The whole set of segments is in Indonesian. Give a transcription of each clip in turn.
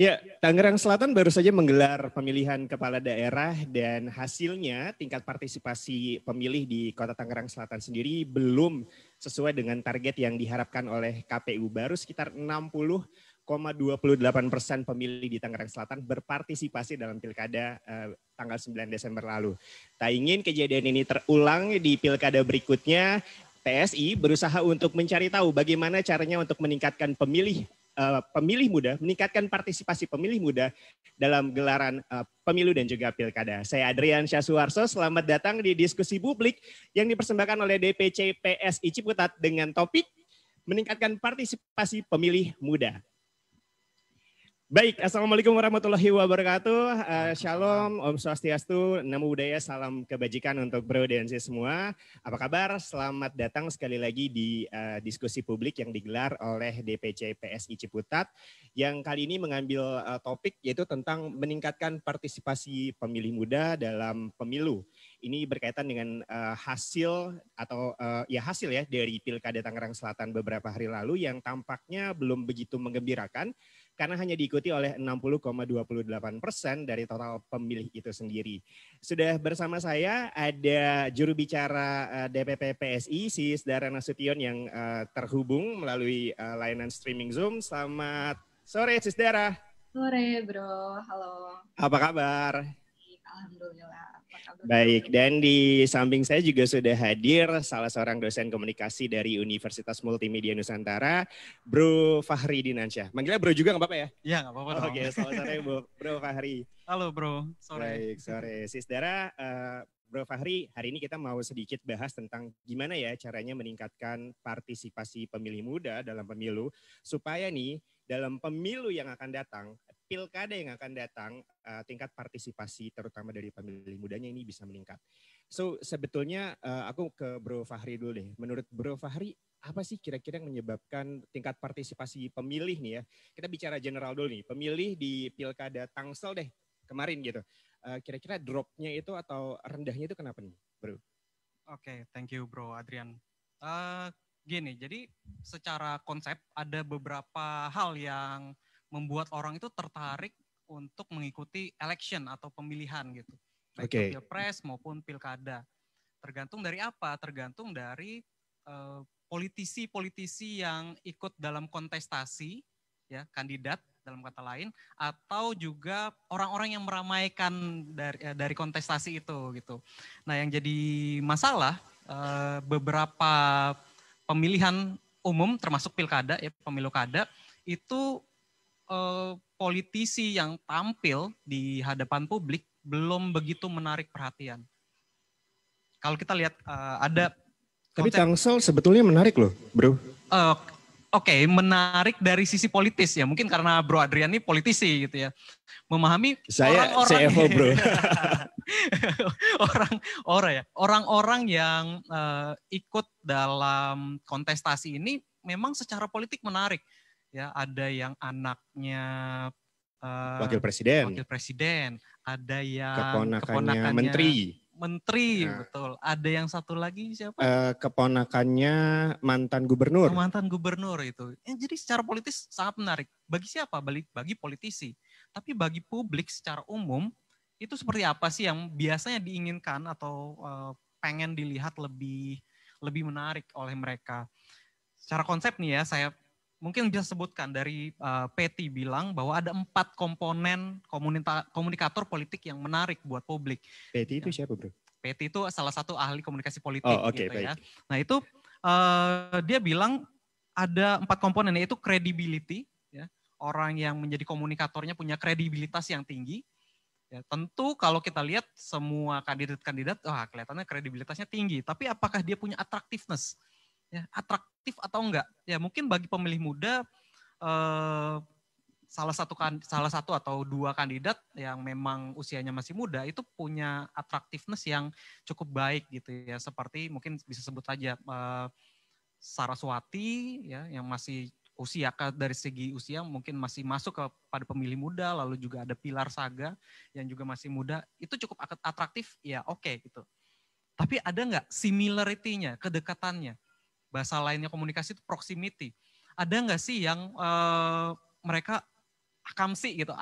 Ya, Tangerang Selatan baru saja menggelar pemilihan kepala daerah dan hasilnya tingkat partisipasi pemilih di Kota Tangerang Selatan sendiri belum sesuai dengan target yang diharapkan oleh KPU. Baru sekitar 60,28% pemilih di Tangerang Selatan berpartisipasi dalam pilkada tanggal 9 Desember lalu. Tak ingin kejadian ini terulang di pilkada berikutnya, PSI berusaha untuk mencari tahu bagaimana caranya untuk meningkatkan pemilih muda, meningkatkan partisipasi pemilih muda dalam gelaran pemilu dan juga pilkada. Saya Adrian Syahsuwarso, selamat datang di diskusi publik yang dipersembahkan oleh DPC PSI Ciputat dengan topik meningkatkan partisipasi pemilih muda. Baik, Assalamualaikum warahmatullahi wabarakatuh. Shalom, Om Swastiastu, Namo Buddhaya, salam kebajikan untuk bro dan sis semua. Apa kabar? Selamat datang sekali lagi di diskusi publik yang digelar oleh DPC PSI Ciputat. Yang kali ini mengambil topik yaitu tentang meningkatkan partisipasi pemilih muda dalam pemilu. Ini berkaitan dengan hasil ya dari Pilkada Tangerang Selatan beberapa hari lalu yang tampaknya belum begitu menggembirakan karena hanya diikuti oleh 60,28% dari total pemilih itu sendiri. Sudah bersama saya ada juru bicara DPP PSI, Sis Dara Nasution yang terhubung melalui layanan streaming Zoom. Selamat sore Sis Dara. Sore bro, halo. Apa kabar? Alhamdulillah. Apa kabar? Baik, dan di samping saya juga sudah hadir salah seorang dosen komunikasi dari Universitas Multimedia Nusantara, Bro Fahri Dinansyah. Manggilnya bro juga nggak apa-apa ya? Iya nggak apa-apa dong. Oke, selamat sore Bro Fahri. Halo bro, sore. Baik, sore. Sisdara, Bro Fahri, hari ini kita mau sedikit bahas tentang gimana ya caranya meningkatkan partisipasi pemilih muda dalam pemilu, supaya nih dalam pemilu yang akan datang, pilkada yang akan datang, tingkat partisipasi terutama dari pemilih mudanya ini bisa meningkat. So sebetulnya aku ke Bro Fahri dulu deh. Menurut Bro Fahri, apa sih kira-kira yang menyebabkan tingkat partisipasi pemilih nih ya? Kita bicara general dulu nih, pemilih di pilkada Tangsel deh kemarin gitu. Kira-kira dropnya itu atau rendahnya itu kenapa nih, Bro? Oke, thank you Bro Adrian. Gini, jadi secara konsep ada beberapa hal yang membuat orang itu tertarik untuk mengikuti election atau pemilihan gitu. Baik itu pilpres maupun pilkada. Tergantung dari apa? Tergantung dari politisi-politisi yang ikut dalam kontestasi, ya kandidat dalam kata lain, atau juga orang-orang yang meramaikan dari kontestasi itu gitu. Nah yang jadi masalah beberapa pemilihan umum termasuk pilkada ya pemilu kada itu politisi yang tampil di hadapan publik belum begitu menarik perhatian. Kalau kita lihat ada tapi Tangsel sebetulnya menarik loh, Bro. Oke, menarik dari sisi politis ya. Mungkin karena Bro Adrian ini politisi gitu ya. Memahami saya orang-orang CFO, Bro. Orang-orang yang ikut dalam kontestasi ini memang secara politik menarik. Ya, ada yang anaknya wakil presiden, ada yang keponakannya menteri, nah, betul. Ada yang satu lagi siapa? Keponakannya mantan gubernur. Mantan gubernur itu. Jadi secara politis sangat menarik. Bagi siapa? Bagi politisi. Tapi bagi publik secara umum itu seperti apa sih yang biasanya diinginkan atau pengen dilihat lebih menarik oleh mereka? Secara konsep nih ya, saya mungkin bisa sebutkan dari Peti bilang bahwa ada 4 komponen komunikator politik yang menarik buat publik. Peti itu siapa, Bro? Peti itu salah satu ahli komunikasi politik gitu baik. ya. Nah itu dia bilang ada 4 komponen, yaitu credibility, ya, orang yang menjadi komunikatornya punya kredibilitas yang tinggi. Ya, tentu kalau kita lihat semua kandidat-kandidat, kelihatannya kredibilitasnya tinggi. Tapi apakah dia punya attractiveness? Ya, atraktif atau enggak? Ya mungkin bagi pemilih muda salah satu atau 2 kandidat yang memang usianya masih muda itu punya attractiveness yang cukup baik gitu ya. Seperti mungkin bisa sebut aja Saraswati ya yang masih usia, dari segi usia mungkin masih masuk pada pemilih muda, lalu juga ada Pilar Saga yang juga masih muda, itu cukup atraktif, ya oke gitu. Tapi ada nggak similarity-nya, kedekatannya? Bahasa lainnya komunikasi itu proximity. Ada nggak sih yang mereka akamsi gitu,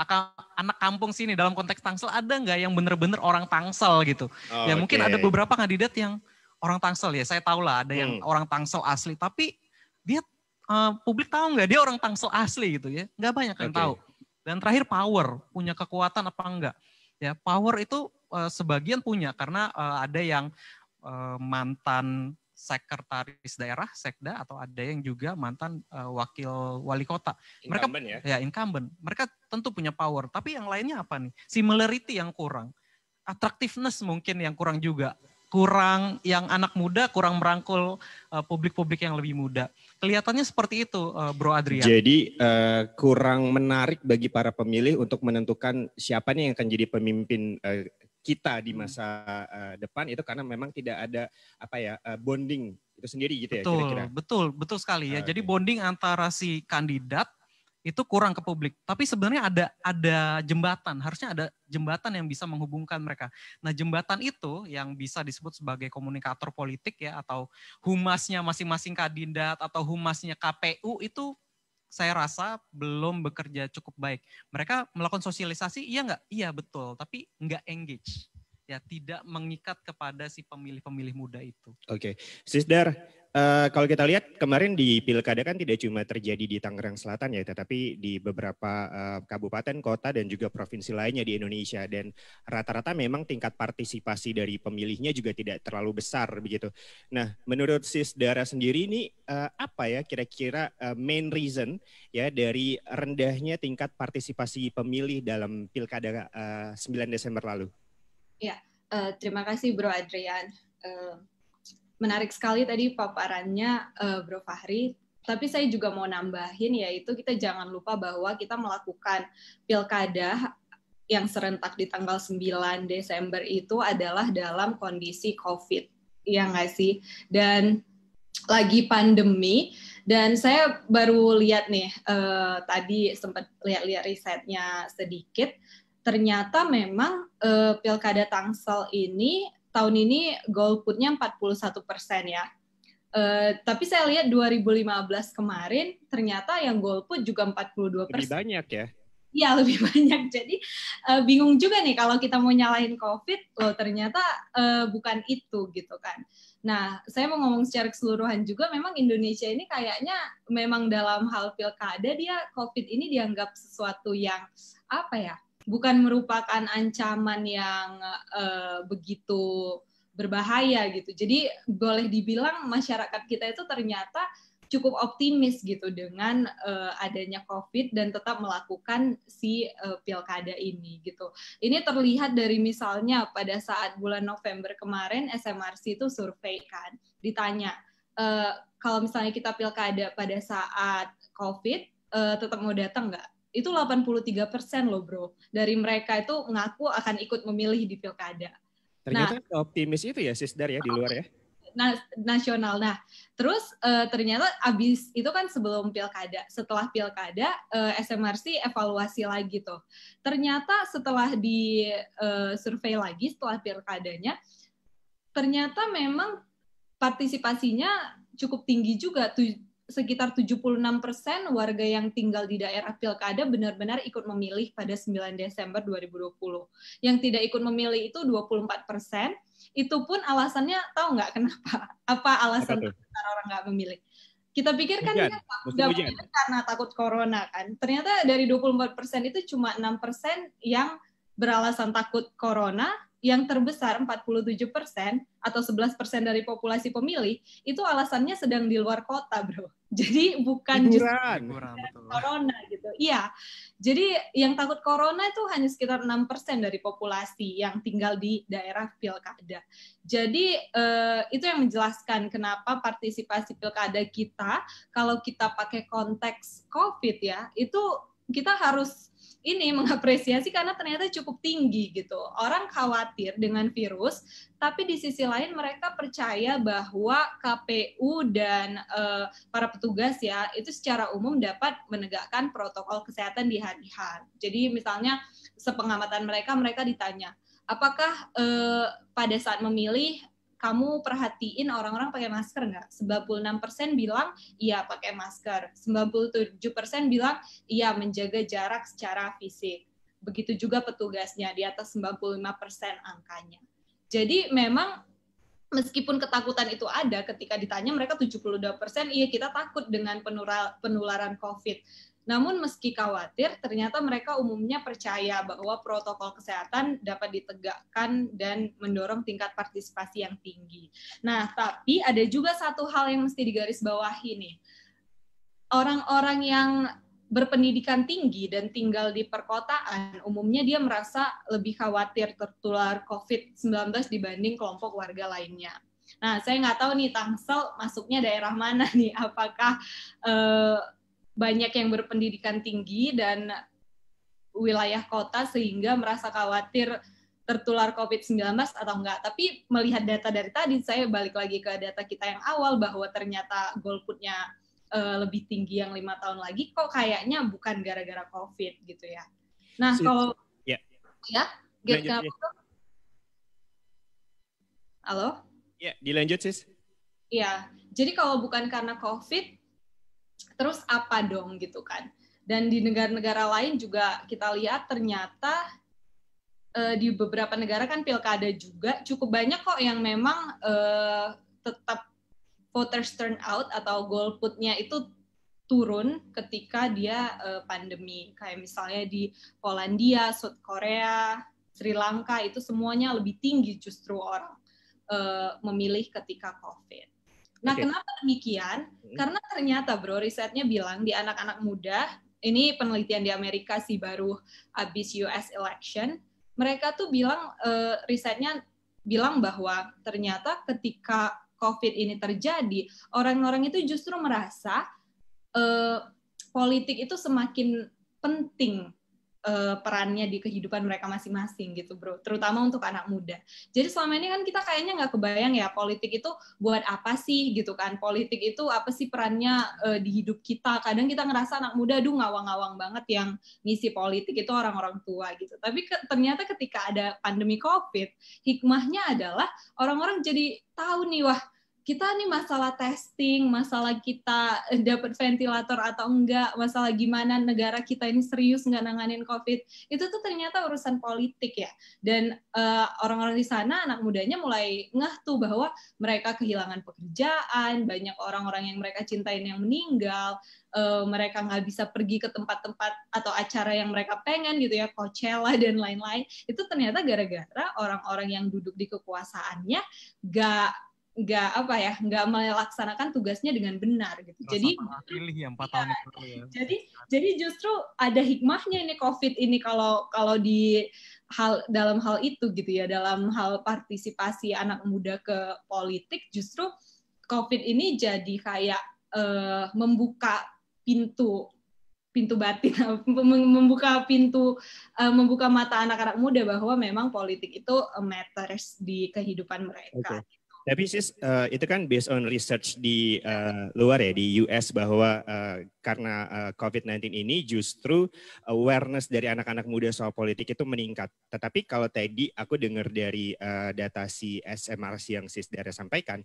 anak kampung sini dalam konteks Tangsel, ada nggak yang bener-bener orang Tangsel gitu? Ya mungkin ada beberapa kandidat yang orang Tangsel ya, saya tahu lah ada yang orang Tangsel asli, tapi dia publik tahu nggak dia orang Tangsel asli gitu ya? Nggak banyak yang tahu. Dan terakhir power, punya kekuatan apa enggak? Ya power itu sebagian punya karena ada yang mantan sekretaris daerah, sekda, atau ada yang juga mantan wakil wali kota. Mereka incumbent. Mereka tentu punya power. Tapi yang lainnya apa nih? Similarity yang kurang. Attractiveness mungkin yang kurang juga. Kurang yang anak muda, kurang merangkul publik-publik yang lebih muda. Kelihatannya seperti itu, Bro Adrian. Jadi kurang menarik bagi para pemilih untuk menentukan siapa nih yang akan jadi pemimpin kita di masa depan, itu karena memang tidak ada bonding itu sendiri gitu ya kira-kira. Betul sekali ya. Jadi bonding antara si kandidat itu kurang ke publik. Tapi sebenarnya ada jembatan, harusnya ada jembatan yang bisa menghubungkan mereka. Nah, jembatan itu yang bisa disebut sebagai komunikator politik ya, atau humasnya masing-masing kandidat atau humasnya KPU itu saya rasa belum bekerja cukup baik. Mereka melakukan sosialisasi, iya nggak? Iya betul, tapi nggak engage. Ya, tidak mengikat kepada si pemilih-pemilih muda itu. Oke. Sisdar, kalau kita lihat kemarin di Pilkada kan tidak cuma terjadi di Tangerang Selatan ya, tetapi di beberapa kabupaten, kota, dan juga provinsi lainnya di Indonesia. Dan rata-rata memang tingkat partisipasi dari pemilihnya juga tidak terlalu besar begitu. Nah, menurut Sisdara sendiri ini apa ya kira-kira main reason ya dari rendahnya tingkat partisipasi pemilih dalam Pilkada 9 Desember lalu? Ya, terima kasih Bro Adrian. Menarik sekali tadi paparannya Bro Fahri, tapi saya juga mau nambahin, yaitu kita jangan lupa bahwa kita melakukan pilkada yang serentak di tanggal 9 Desember itu adalah dalam kondisi COVID, ya nggak sih? Dan lagi pandemi, dan saya baru lihat nih, tadi sempat lihat risetnya sedikit, ternyata memang pilkada Tangsel ini tahun ini golputnya 41% ya. Tapi saya lihat 2015 kemarin ternyata yang golput juga 42%. Lebih banyak ya? Iya, lebih banyak. Jadi bingung juga nih kalau kita mau nyalahin COVID, loh ternyata bukan itu gitu kan. Nah, saya mau ngomong secara keseluruhan juga, memang Indonesia ini kayaknya memang dalam hal pilkada dia COVID ini dianggap sesuatu yang bukan merupakan ancaman yang begitu berbahaya gitu. Jadi boleh dibilang masyarakat kita itu ternyata cukup optimis gitu dengan adanya COVID dan tetap melakukan si pilkada ini gitu. Ini terlihat dari misalnya pada saat bulan November kemarin SMRC itu survei kan, ditanya kalau misalnya kita pilkada pada saat COVID tetap mau datang nggak? Itu 83% loh bro. Dari mereka itu mengaku akan ikut memilih di pilkada. Ternyata optimis itu ya Sisdar ya di luar ya? Nasional. Nah, terus ternyata abis itu kan sebelum pilkada. Setelah pilkada, SMRC evaluasi lagi tuh. Ternyata setelah di survei lagi, setelah pilkadanya, ternyata memang partisipasinya cukup tinggi juga, sekitar 76% warga yang tinggal di daerah pilkada benar-benar ikut memilih pada 9 Desember 2020. Yang tidak ikut memilih itu 24%. Itu pun alasannya tahu nggak kenapa? Apa alasan orang nggak memilih? Kita pikir kan dia nggak memilih karena takut corona kan. Ternyata dari 24% itu cuma 6% yang beralasan takut corona. Yang terbesar 47% atau 11% dari populasi pemilih itu alasannya sedang di luar kota, bro. Jadi bukan justru corona gitu. Iya. Jadi yang takut corona itu hanya sekitar 6% dari populasi yang tinggal di daerah pilkada. Jadi itu yang menjelaskan kenapa partisipasi pilkada kita, kalau kita pakai konteks COVID ya, itu kita harus ini mengapresiasi karena ternyata cukup tinggi gitu. Orang khawatir dengan virus, tapi di sisi lain mereka percaya bahwa KPU dan para petugas ya itu secara umum dapat menegakkan protokol kesehatan di hari H. Jadi misalnya sepengamatan mereka ditanya, apakah pada saat memilih kamu perhatiin orang-orang pakai masker nggak? 96% bilang iya pakai masker. 97% bilang iya menjaga jarak secara fisik. Begitu juga petugasnya, di atas 95% angkanya. Jadi memang meskipun ketakutan itu ada, ketika ditanya mereka 72% iya kita takut dengan penularan COVID. Namun meski khawatir, ternyata mereka umumnya percaya bahwa protokol kesehatan dapat ditegakkan dan mendorong tingkat partisipasi yang tinggi. Nah, tapi ada juga satu hal yang mesti digarisbawahi nih. Orang-orang yang berpendidikan tinggi dan tinggal di perkotaan, umumnya dia merasa lebih khawatir tertular COVID-19 dibanding kelompok warga lainnya. Nah, saya nggak tahu nih Tangsel masuknya daerah mana nih, apakah banyak yang berpendidikan tinggi dan wilayah kota sehingga merasa khawatir tertular COVID-19 atau enggak. Tapi melihat data dari tadi, saya balik lagi ke data kita yang awal bahwa ternyata golputnya lebih tinggi yang 5 tahun lagi, kok kayaknya bukan gara-gara COVID gitu ya. Nah, kalau halo? Ya, dilanjut sis. Ya, jadi kalau bukan karena COVID, terus apa dong gitu kan? Dan di negara-negara lain juga kita lihat ternyata di beberapa negara kan pilkada juga cukup banyak kok yang memang tetap voters turnout atau golputnya itu turun ketika dia pandemi. Kayak misalnya di Polandia, South Korea, Sri Lanka itu semuanya lebih tinggi justru orang memilih ketika COVID. Nah, kenapa demikian? Karena ternyata bro, risetnya bilang di anak-anak muda, ini penelitian di Amerika sih baru habis US election, mereka tuh bilang, risetnya bilang bahwa ternyata ketika COVID ini terjadi, orang-orang itu justru merasa politik itu semakin penting perannya di kehidupan mereka masing-masing gitu bro, terutama untuk anak muda. Jadi selama ini kan kita kayaknya nggak kebayang ya politik itu buat apa sih gitu kan, politik itu apa sih perannya di hidup kita. Kadang kita ngerasa anak muda aduh ngawang-ngawang banget yang ngisi politik itu orang-orang tua gitu. Tapi ternyata ketika ada pandemi COVID, hikmahnya adalah orang-orang jadi tahu nih, wah kita nih masalah testing, masalah kita dapat ventilator atau enggak, masalah gimana negara kita ini serius nggak nanganin COVID, itu tuh ternyata urusan politik ya. Dan orang-orang di sana, anak mudanya mulai ngeh tuh bahwa mereka kehilangan pekerjaan, banyak orang-orang yang mereka cintain yang meninggal, mereka nggak bisa pergi ke tempat-tempat atau acara yang mereka pengen gitu ya, Coachella dan lain-lain. Itu ternyata gara-gara orang-orang yang duduk di kekuasaannya nggak melaksanakan tugasnya dengan benar gitu. Jadi pilih ya 4 tahun itu ya. Jadi justru ada hikmahnya ini COVID ini kalau di dalam hal itu gitu ya, dalam hal partisipasi anak muda ke politik, justru COVID ini jadi kayak membuka pintu batin, membuka mata anak-anak muda bahwa memang politik itu matters di kehidupan mereka. Okay. Tapi sis, itu kan based on research di luar ya, di US bahwa karena COVID-19 ini justru awareness dari anak-anak muda soal politik itu meningkat. Tetapi kalau tadi aku dengar dari data si SMRC yang sis Dara sampaikan,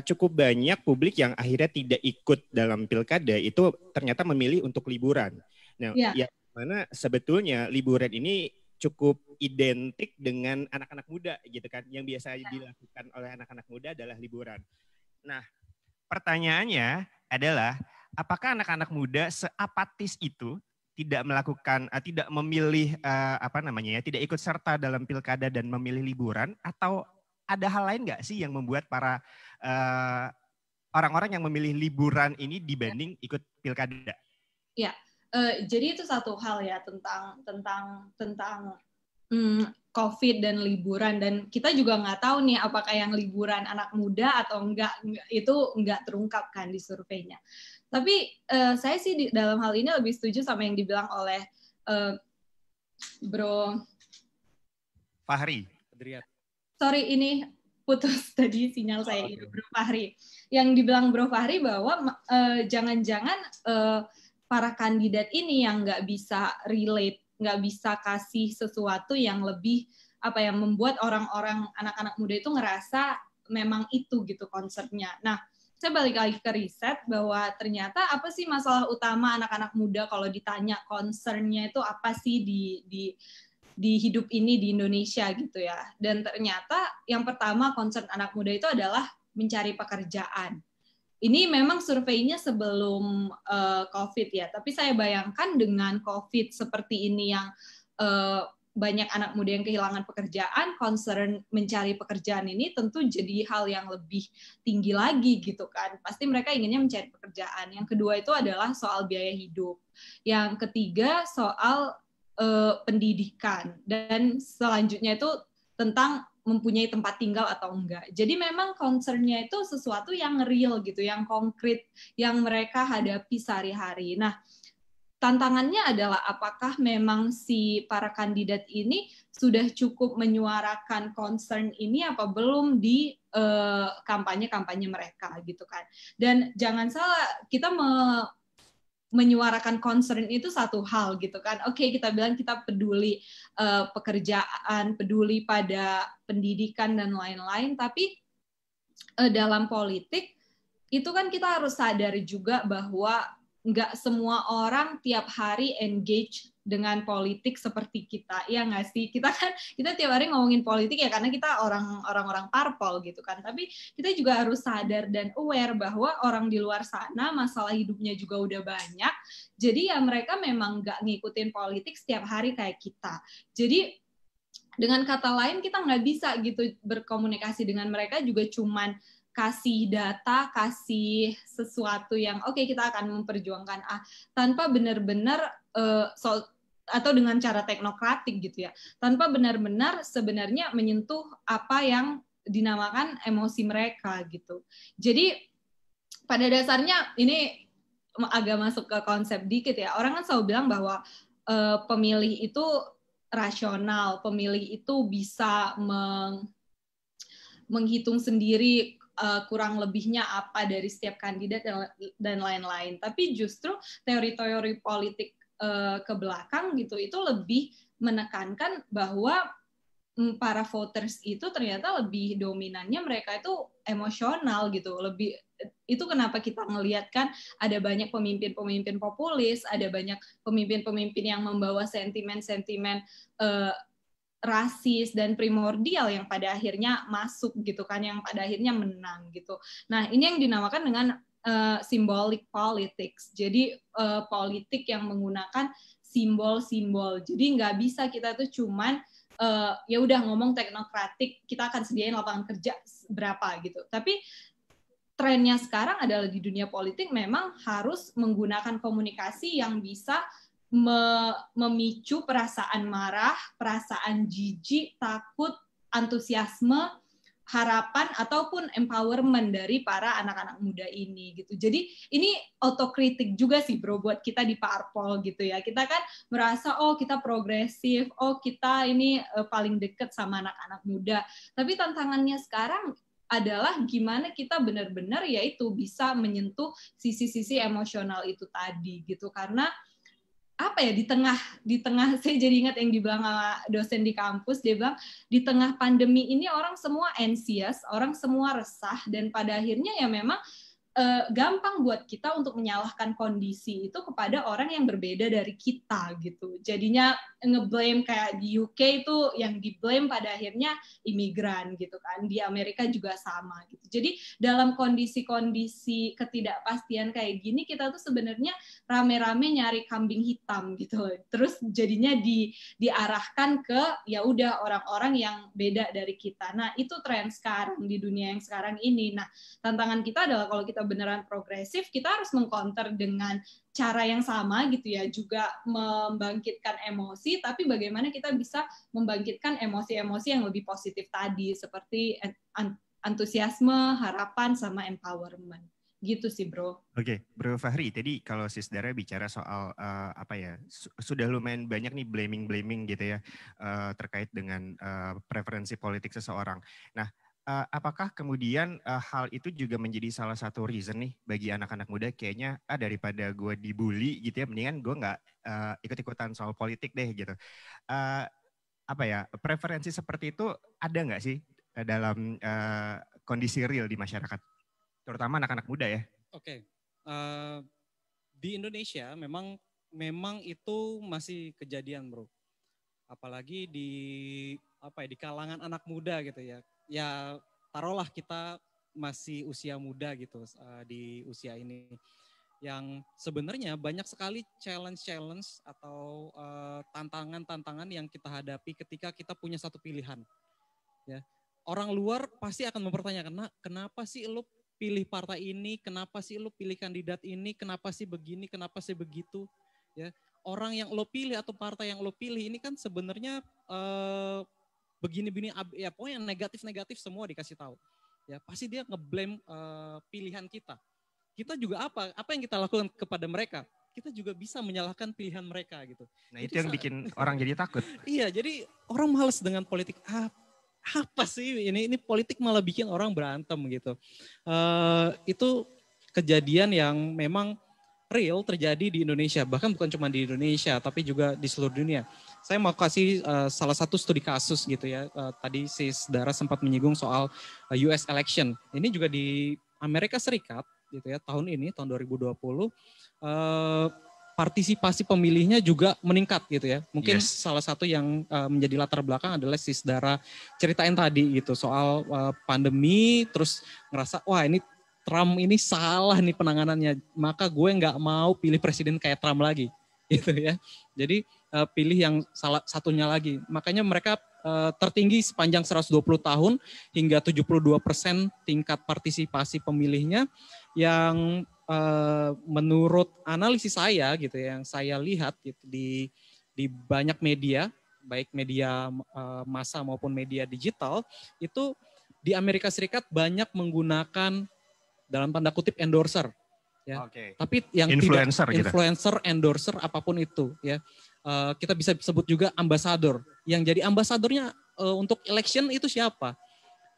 cukup banyak publik yang akhirnya tidak ikut dalam pilkada itu ternyata memilih untuk liburan. Nah, yang mana sebetulnya liburan ini cukup identik dengan anak-anak muda gitu kan. Yang biasa dilakukan oleh anak-anak muda adalah liburan. Nah, pertanyaannya adalah apakah anak-anak muda seapatis itu tidak melakukan, tidak memilih tidak ikut serta dalam pilkada dan memilih liburan, atau ada hal lain nggak sih yang membuat para orang-orang yang memilih liburan ini dibanding ikut pilkada? Ya. Jadi itu satu hal ya tentang COVID dan liburan, dan kita juga nggak tahu nih apakah yang liburan anak muda atau enggak, itu nggak terungkap kan di surveinya. Tapi saya sih dalam hal ini lebih setuju sama yang dibilang oleh Bro Fahri. Sorry, ini putus tadi sinyal saya. Okay. Bro Fahri. Yang dibilang Bro Fahri bahwa jangan-jangan para kandidat ini yang nggak bisa relate, nggak bisa kasih sesuatu yang lebih membuat orang-orang anak-anak muda itu ngerasa memang itu gitu concern-nya. Nah, saya balik lagi ke riset bahwa ternyata apa sih masalah utama anak-anak muda kalau ditanya concern-nya itu apa sih di hidup ini di Indonesia gitu ya. Dan ternyata yang pertama concern anak muda itu adalah mencari pekerjaan. Ini memang surveinya sebelum COVID ya, tapi saya bayangkan dengan COVID seperti ini yang banyak anak muda yang kehilangan pekerjaan, concern mencari pekerjaan ini tentu jadi hal yang lebih tinggi lagi gitu kan. Pasti mereka inginnya mencari pekerjaan. Yang kedua itu adalah soal biaya hidup. Yang ketiga soal pendidikan. Dan selanjutnya itu tentang mempunyai tempat tinggal atau enggak. Jadi memang concern-nya itu sesuatu yang real gitu, yang konkret, yang mereka hadapi sehari-hari. Nah, tantangannya adalah apakah memang si para kandidat ini sudah cukup menyuarakan concern ini apa belum di kampanye-kampanye mereka gitu kan. Dan jangan salah, kita menyuarakan concern itu satu hal gitu kan. Oke, kita bilang kita peduli pekerjaan, peduli pada pendidikan dan lain-lain, tapi dalam politik itu kan kita harus sadar juga bahwa nggak semua orang tiap hari engage dengan politik seperti kita, ya nggak sih? Kita tiap hari ngomongin politik ya karena kita orang-orang parpol gitu kan. Tapi kita juga harus sadar dan aware bahwa orang di luar sana masalah hidupnya juga udah banyak. Jadi ya mereka memang nggak ngikutin politik setiap hari kayak kita. Jadi dengan kata lain kita nggak bisa gitu berkomunikasi dengan mereka juga cuman kasih data, kasih sesuatu yang oke, kita akan memperjuangkan tanpa benar-benar atau dengan cara teknokratik gitu ya, tanpa benar-benar sebenarnya menyentuh apa yang dinamakan emosi mereka gitu. Jadi pada dasarnya ini agak masuk ke konsep dikit ya, orang kan selalu bilang bahwa pemilih itu rasional, pemilih itu bisa menghitung sendiri kurang lebihnya apa dari setiap kandidat dan lain-lain. Tapi justru teori-teori politik ke belakang gitu itu lebih menekankan bahwa para voters itu ternyata lebih dominannya mereka itu emosional gitu. Lebih itu kenapa kita ngelihat kan ada banyak pemimpin-pemimpin populis, ada banyak pemimpin-pemimpin yang membawa sentimen-sentimen rasis dan primordial yang pada akhirnya masuk gitu kan, yang pada akhirnya menang gitu. Nah, ini yang dinamakan dengan symbolic politics. Jadi politik yang menggunakan simbol-simbol. Jadi nggak bisa kita tuh cuman ya udah ngomong teknokratik, kita akan sediain lapangan kerja berapa gitu. Tapi trennya sekarang adalah di dunia politik memang harus menggunakan komunikasi yang bisa memicu perasaan marah, perasaan jijik, takut, antusiasme, harapan ataupun empowerment dari para anak-anak muda ini gitu. Jadi ini otokritik juga sih bro buat kita di parpol gitu ya. Kita kan merasa oh kita progresif, oh kita ini paling deket sama anak-anak muda. Tapi tantangannya sekarang adalah gimana kita benar-benar yaitu bisa menyentuh sisi-sisi emosional itu tadi gitu. Karena apa ya di tengah saya jadi ingat yang dibilang sama dosen di kampus, dia bilang di tengah pandemi ini orang semua anxious, orang semua resah dan pada akhirnya ya memang gampang buat kita untuk menyalahkan kondisi itu kepada orang yang berbeda dari kita gitu. Jadinya ngeblame kayak di UK itu yang diblame pada akhirnya imigran gitu kan. Di Amerika juga sama gitu. Jadi dalam kondisi-kondisi ketidakpastian kayak gini kita tuh sebenarnya rame-rame nyari kambing hitam gitu. Terus jadinya diarahkan ke ya udah orang-orang yang beda dari kita. Nah, itu tren sekarang di dunia yang sekarang ini. Nah, tantangan kita adalah kalau kita beneran progresif, kita harus mengcounter dengan cara yang sama gitu ya, juga membangkitkan emosi, tapi bagaimana kita bisa membangkitkan emosi-emosi yang lebih positif tadi, seperti antusiasme, harapan, sama empowerment. Gitu sih bro. Oke, Bro Fahri, tadi kalau Sis Dara bicara soal sudah lumayan banyak nih blaming gitu ya terkait dengan preferensi politik seseorang. Nah, apakah kemudian hal itu juga menjadi salah satu reason nih bagi anak-anak muda kayaknya daripada gue dibully gitu ya, mendingan gue nggak ikut-ikutan soal politik deh gitu. Uh, Preferensi seperti itu ada nggak sih dalam kondisi real di masyarakat, terutama anak-anak muda ya? Oke, di Indonesia memang itu masih kejadian bro, apalagi di kalangan anak muda gitu ya. Ya taruhlah kita masih usia muda gitu di usia ini, yang sebenarnya banyak sekali challenge atau tantangan-tantangan yang kita hadapi ketika kita punya satu pilihan. Ya, orang luar pasti akan mempertanyakan, kenapa sih lo pilih partai ini, kenapa sih lo pilih kandidat ini, kenapa sih begini, kenapa sih begitu, ya. Orang yang lo pilih atau partai yang lo pilih ini kan sebenarnya begini-begini, ya pokoknya yang negatif-negatif semua dikasih tahu. Ya, pasti dia ngeblame pilihan kita. Kita juga apa yang kita lakukan kepada mereka, kita juga bisa menyalahkan pilihan mereka gitu. Nah, itu yang bikin orang jadi takut. Iya, jadi orang males dengan politik. Apa sih ini politik malah bikin orang berantem gitu. Itu kejadian yang memang real terjadi di Indonesia, bahkan bukan cuma di Indonesia tapi juga di seluruh dunia. Saya mau kasih salah satu studi kasus gitu ya. Tadi Sis Dara sempat menyinggung soal US election. Ini juga di Amerika Serikat gitu ya, tahun 2020 partisipasi pemilihnya juga meningkat gitu ya. Mungkin salah satu yang menjadi latar belakang adalah Sis Dara ceritain tadi gitu soal pandemi, terus ngerasa wah ini Trump ini salah nih penanganannya, maka gue nggak mau pilih presiden kayak Trump lagi gitu ya. Jadi pilih yang salah satunya lagi. Makanya mereka tertinggi sepanjang 120 tahun hingga 72% tingkat partisipasi pemilihnya, yang menurut analisis saya gitu ya, yang saya lihat gitu di banyak media, baik media massa maupun media digital, itu di Amerika Serikat banyak menggunakan dalam tanda kutip endorser ya. Okay. Tapi yang influencer tidak influencer, endorser apapun itu ya. Kita bisa sebut juga ambasador. Yang jadi ambasadornya untuk election itu siapa?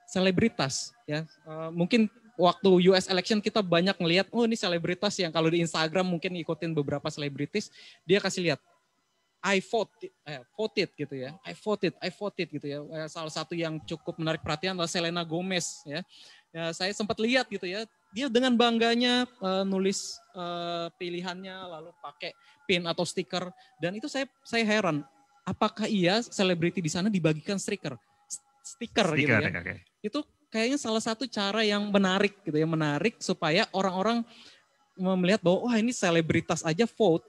Selebritas ya. Mungkin waktu US election kita banyak ngelihat, oh ini selebritas yang kalau di Instagram mungkin ikutin beberapa selebritis, dia kasih lihat, I voted gitu ya, I voted gitu ya. Salah satu yang cukup menarik perhatian adalah Selena Gomez ya. Ya saya sempat lihat gitu ya, dia dengan bangganya nulis pilihannya, lalu pakai pin atau stiker, dan itu saya heran, apakah iya selebriti di sana dibagikan stiker gitu ya. Okay. Itu kayaknya salah satu cara yang menarik gitu ya, menarik supaya orang-orang melihat bahwa wah ini selebritas aja vote,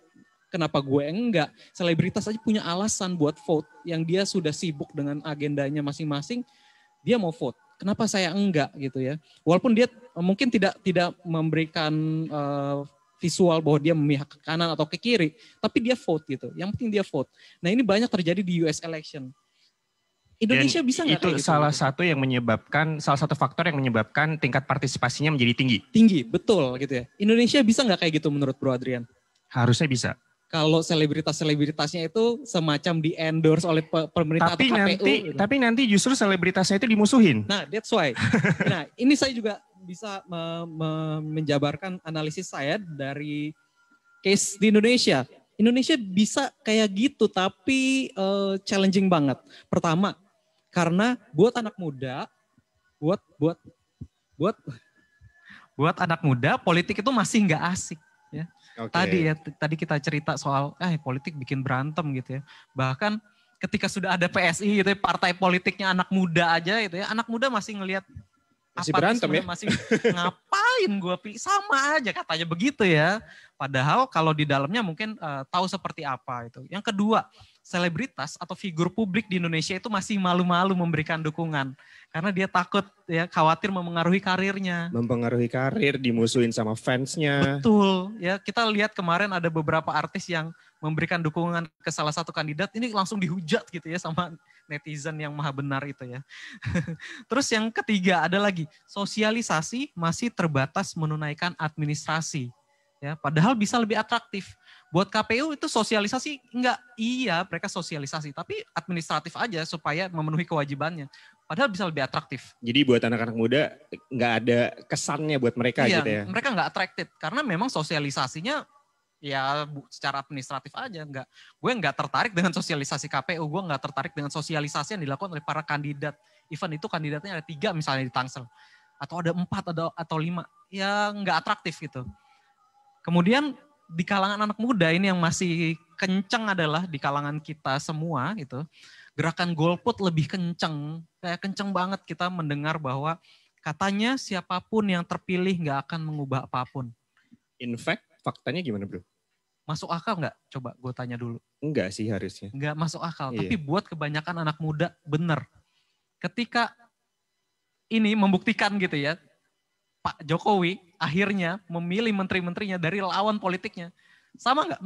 kenapa gue enggak? Selebritas aja punya alasan buat vote, yang dia sudah sibuk dengan agendanya masing-masing, dia mau vote. Kenapa saya enggak gitu ya? Walaupun dia mungkin tidak memberikan visual bahwa dia memihak ke kanan atau ke kiri, tapi dia vote gitu. Yang penting dia vote. Nah ini banyak terjadi di US election. Indonesia bisa nggak itu gitu, salah satu yang menyebabkan, salah satu faktor yang menyebabkan tingkat partisipasinya menjadi tinggi. Tinggi, betul gitu ya. Indonesia bisa nggak kayak gitu menurut Bro Adrian? Harusnya bisa. Kalau selebritasnya itu semacam di endorse oleh pemerintah atau KPU. Gitu. Tapi nanti justru selebritasnya itu dimusuhin. Nah, that's why. Nah, ini saya juga bisa menjabarkan analisis saya dari case di Indonesia. Indonesia bisa kayak gitu, tapi challenging banget. Pertama, karena buat anak muda, buat anak muda, politik itu masih nggak asik. Ya. Okay. Tadi kita cerita soal politik bikin berantem gitu ya. Bahkan ketika sudah ada PSI gitu ya, partai politiknya anak muda aja gitu ya, anak muda masih ngelihat masih berantem ya, masih ngapain gue pilih, sama aja katanya begitu ya. Padahal kalau di dalamnya mungkin tahu seperti apa itu. Yang kedua, selebritas atau figur publik di Indonesia itu masih malu-malu memberikan dukungan karena dia takut ya khawatir memengaruhi karirnya. Mempengaruhi karir, dimusuhin sama fansnya. Betul, ya kita lihat kemarin ada beberapa artis yang memberikan dukungan ke salah satu kandidat, ini langsung dihujat gitu ya sama netizen yang maha benar itu ya. Terus yang ketiga ada lagi, sosialisasi masih terbatas menunaikan administrasi. Ya, padahal bisa lebih atraktif. Buat KPU itu sosialisasi enggak, iya mereka sosialisasi, tapi administratif aja supaya memenuhi kewajibannya. Padahal bisa lebih atraktif. Jadi buat anak-anak muda nggak ada kesannya buat mereka iya, gitu ya? Mereka nggak attracted karena memang sosialisasinya ya secara administratif aja. Gue nggak tertarik dengan sosialisasi KPU, gue nggak tertarik dengan sosialisasi yang dilakukan oleh para kandidat. Even itu kandidatnya ada 3 misalnya di Tangsel, atau ada 4 atau 5, ya nggak atraktif gitu. Kemudian di kalangan anak muda ini yang masih kencang adalah di kalangan kita semua gitu. Gerakan golput lebih kencang, kayak kencang banget kita mendengar bahwa katanya siapapun yang terpilih nggak akan mengubah apapun. In fact, faktanya gimana bro? Masuk akal nggak? Coba gue tanya dulu. Enggak sih harusnya. Nggak masuk akal, Iya. tapi buat kebanyakan anak muda bener. Ketika ini membuktikan gitu ya, Pak Jokowi akhirnya memilih menteri-menterinya dari lawan politiknya. Sama nggak?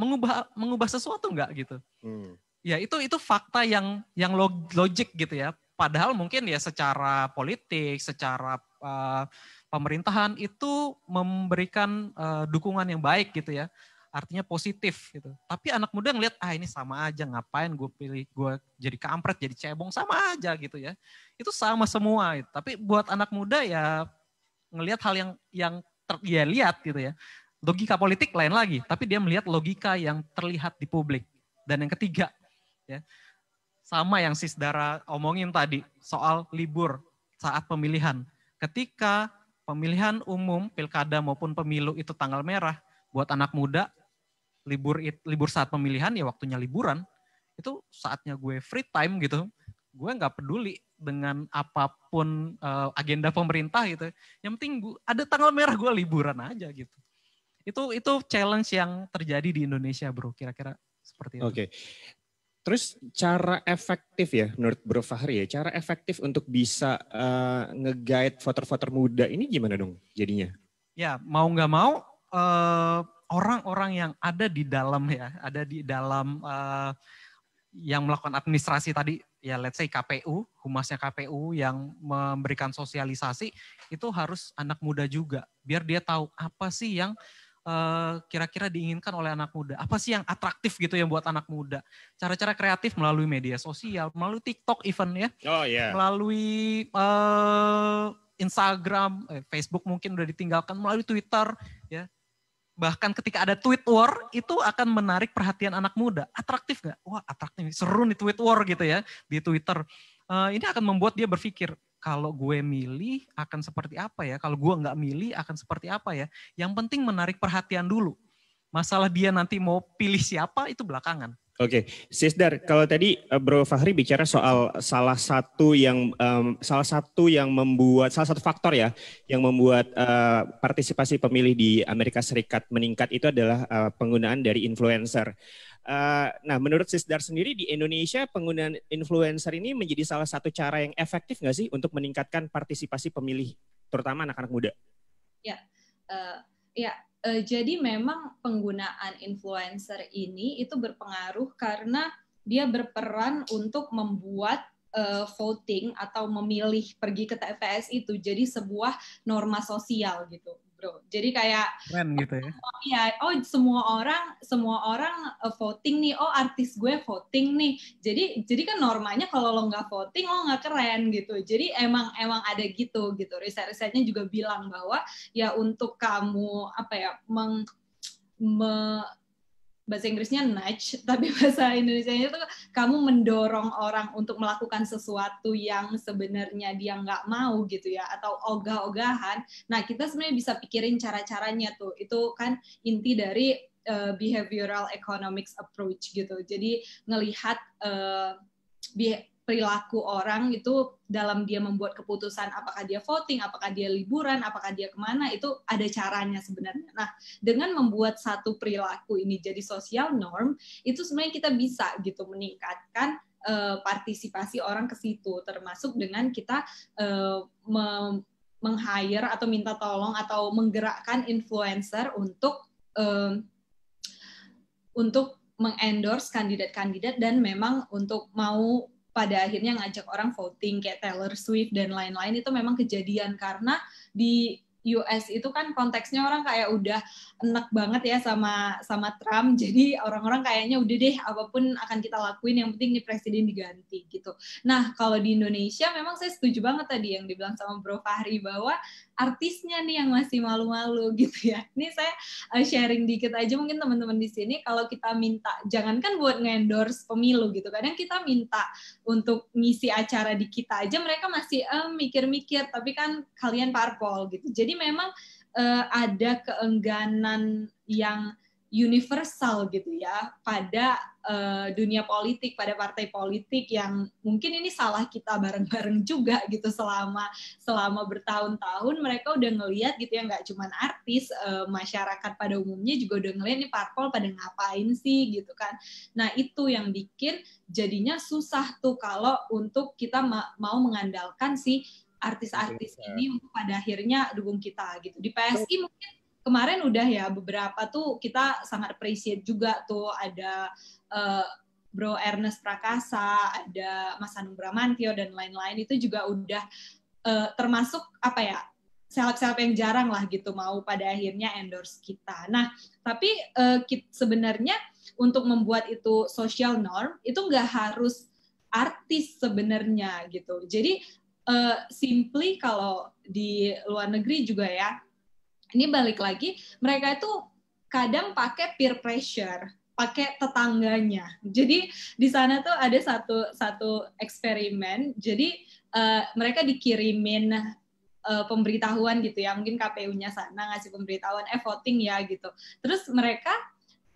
Mengubah sesuatu nggak gitu? Ya itu fakta yang logik gitu ya. Padahal mungkin ya secara politik, secara pemerintahan itu memberikan dukungan yang baik gitu ya. Artinya positif gitu. Tapi anak muda ngelihat ini sama aja, ngapain gue jadi kampret, jadi cebong, sama aja gitu ya. Itu sama semua. Tapi buat anak muda ya ngelihat hal yang dia lihat gitu ya. Logika politik lain lagi, tapi dia melihat logika yang terlihat di publik. Dan yang ketiga, ya, sama yang Sis Dara omongin tadi soal libur saat pemilihan. Ketika pemilihan umum, pilkada maupun pemilu itu tanggal merah, buat anak muda libur saat pemilihan ya waktunya liburan. Itu saatnya gue free time gitu. Gue nggak peduli dengan apapun agenda pemerintah gitu. Yang penting ada tanggal merah gue liburan aja gitu. Itu challenge yang terjadi di Indonesia bro, kira-kira seperti itu. Oke. Terus cara efektif ya menurut Bro Fahri ya, cara efektif untuk bisa nge-guide voter-voter muda ini gimana dong jadinya? Ya mau nggak mau orang-orang yang ada di dalam yang melakukan administrasi tadi, ya let's say KPU, humasnya KPU yang memberikan sosialisasi, itu harus anak muda juga. Biar dia tahu apa sih yang kira-kira diinginkan oleh anak muda. Apa sih yang atraktif gitu ya buat anak muda. Cara-cara kreatif melalui media sosial, melalui TikTok even ya. Oh iya. Yeah. Melalui Instagram, Facebook mungkin udah ditinggalkan, melalui Twitter ya. Bahkan ketika ada tweet war, itu akan menarik perhatian anak muda. Atraktif nggak? Wah atraktif, seru nih tweet war gitu ya di Twitter. Ini akan membuat dia berpikir, kalau gue milih akan seperti apa ya? Kalau gue nggak milih akan seperti apa ya? Yang penting menarik perhatian dulu. Masalah dia nanti mau pilih siapa itu belakangan. Oke, Sis Dar, kalau tadi Bro Fahri bicara soal salah satu faktor ya yang membuat partisipasi pemilih di Amerika Serikat meningkat itu adalah penggunaan dari influencer. Nah, menurut Sis Dar sendiri di Indonesia penggunaan influencer ini menjadi salah satu cara yang efektif nggak sih untuk meningkatkan partisipasi pemilih, terutama anak-anak muda? Jadi memang penggunaan influencer ini itu berpengaruh karena dia berperan untuk membuat voting atau memilih pergi ke TPS itu jadi sebuah norma sosial gitu, bro. Jadi kayak keren gitu ya. Semua orang voting nih, artis gue voting nih. Jadi kan normanya kalau lo nggak voting lo nggak keren gitu. Jadi emang ada gitu. Riset-risetnya juga bilang bahwa ya untuk kamu bahasa Inggrisnya nudge, tapi bahasa Indonesianya itu kamu mendorong orang untuk melakukan sesuatu yang sebenarnya dia nggak mau gitu ya, atau ogah-ogahan. Nah, kita sebenarnya bisa pikirin cara-caranya tuh. Itu kan inti dari behavioral economics approach gitu. Jadi ngelihat perilaku orang itu dalam dia membuat keputusan apakah dia voting, apakah dia liburan, apakah dia kemana, itu ada caranya sebenarnya. Nah, dengan membuat satu perilaku ini jadi social norm, itu sebenarnya kita bisa gitu meningkatkan partisipasi orang ke situ, termasuk dengan kita meng-hire atau minta tolong atau menggerakkan influencer untuk mengendorse kandidat-kandidat dan memang untuk mau pada akhirnya ngajak orang voting kayak Taylor Swift dan lain-lain. Itu memang kejadian karena di US itu kan konteksnya orang kayak udah enak banget ya sama Trump, jadi orang-orang kayaknya udah deh apapun akan kita lakuin, yang penting nih presiden diganti gitu. Nah kalau di Indonesia memang saya setuju banget tadi yang dibilang sama Bro Fahri bahwa artisnya nih yang masih malu-malu gitu ya. Ini saya sharing dikit aja, mungkin teman-teman di sini kalau kita minta, jangankan buat nge-endorse pemilu gitu, kadang kita minta untuk ngisi acara di kita aja mereka masih mikir-mikir, tapi kan kalian parpol gitu. Jadi memang ada keengganan yang universal gitu ya pada dunia politik, pada partai politik yang mungkin ini salah kita bareng-bareng juga gitu selama bertahun-tahun mereka udah ngelihat gitu ya, nggak cuma artis, masyarakat pada umumnya juga udah ngelihat nih parpol pada ngapain sih gitu kan. Nah itu yang bikin jadinya susah tuh kalau untuk kita mau mengandalkan si artis-artis ini untuk pada akhirnya dukung kita gitu. Di PSI mungkin kemarin udah ya beberapa tuh kita sangat appreciate juga tuh, ada Bro Ernest Prakasa, ada Mas Hanung Bramantyo dan lain-lain, itu juga udah termasuk apa ya, seleb-seleb yang jarang lah gitu mau pada akhirnya endorse kita. Nah tapi sebenarnya untuk membuat itu social norm itu nggak harus artis sebenarnya gitu. Jadi simply kalau di luar negeri juga ya, ini balik lagi, mereka itu kadang pakai peer pressure, pakai tetangganya. Jadi di sana tuh ada satu eksperimen, jadi mereka dikirimin pemberitahuan gitu ya, mungkin KPU-nya sana ngasih pemberitahuan, voting ya gitu. Terus mereka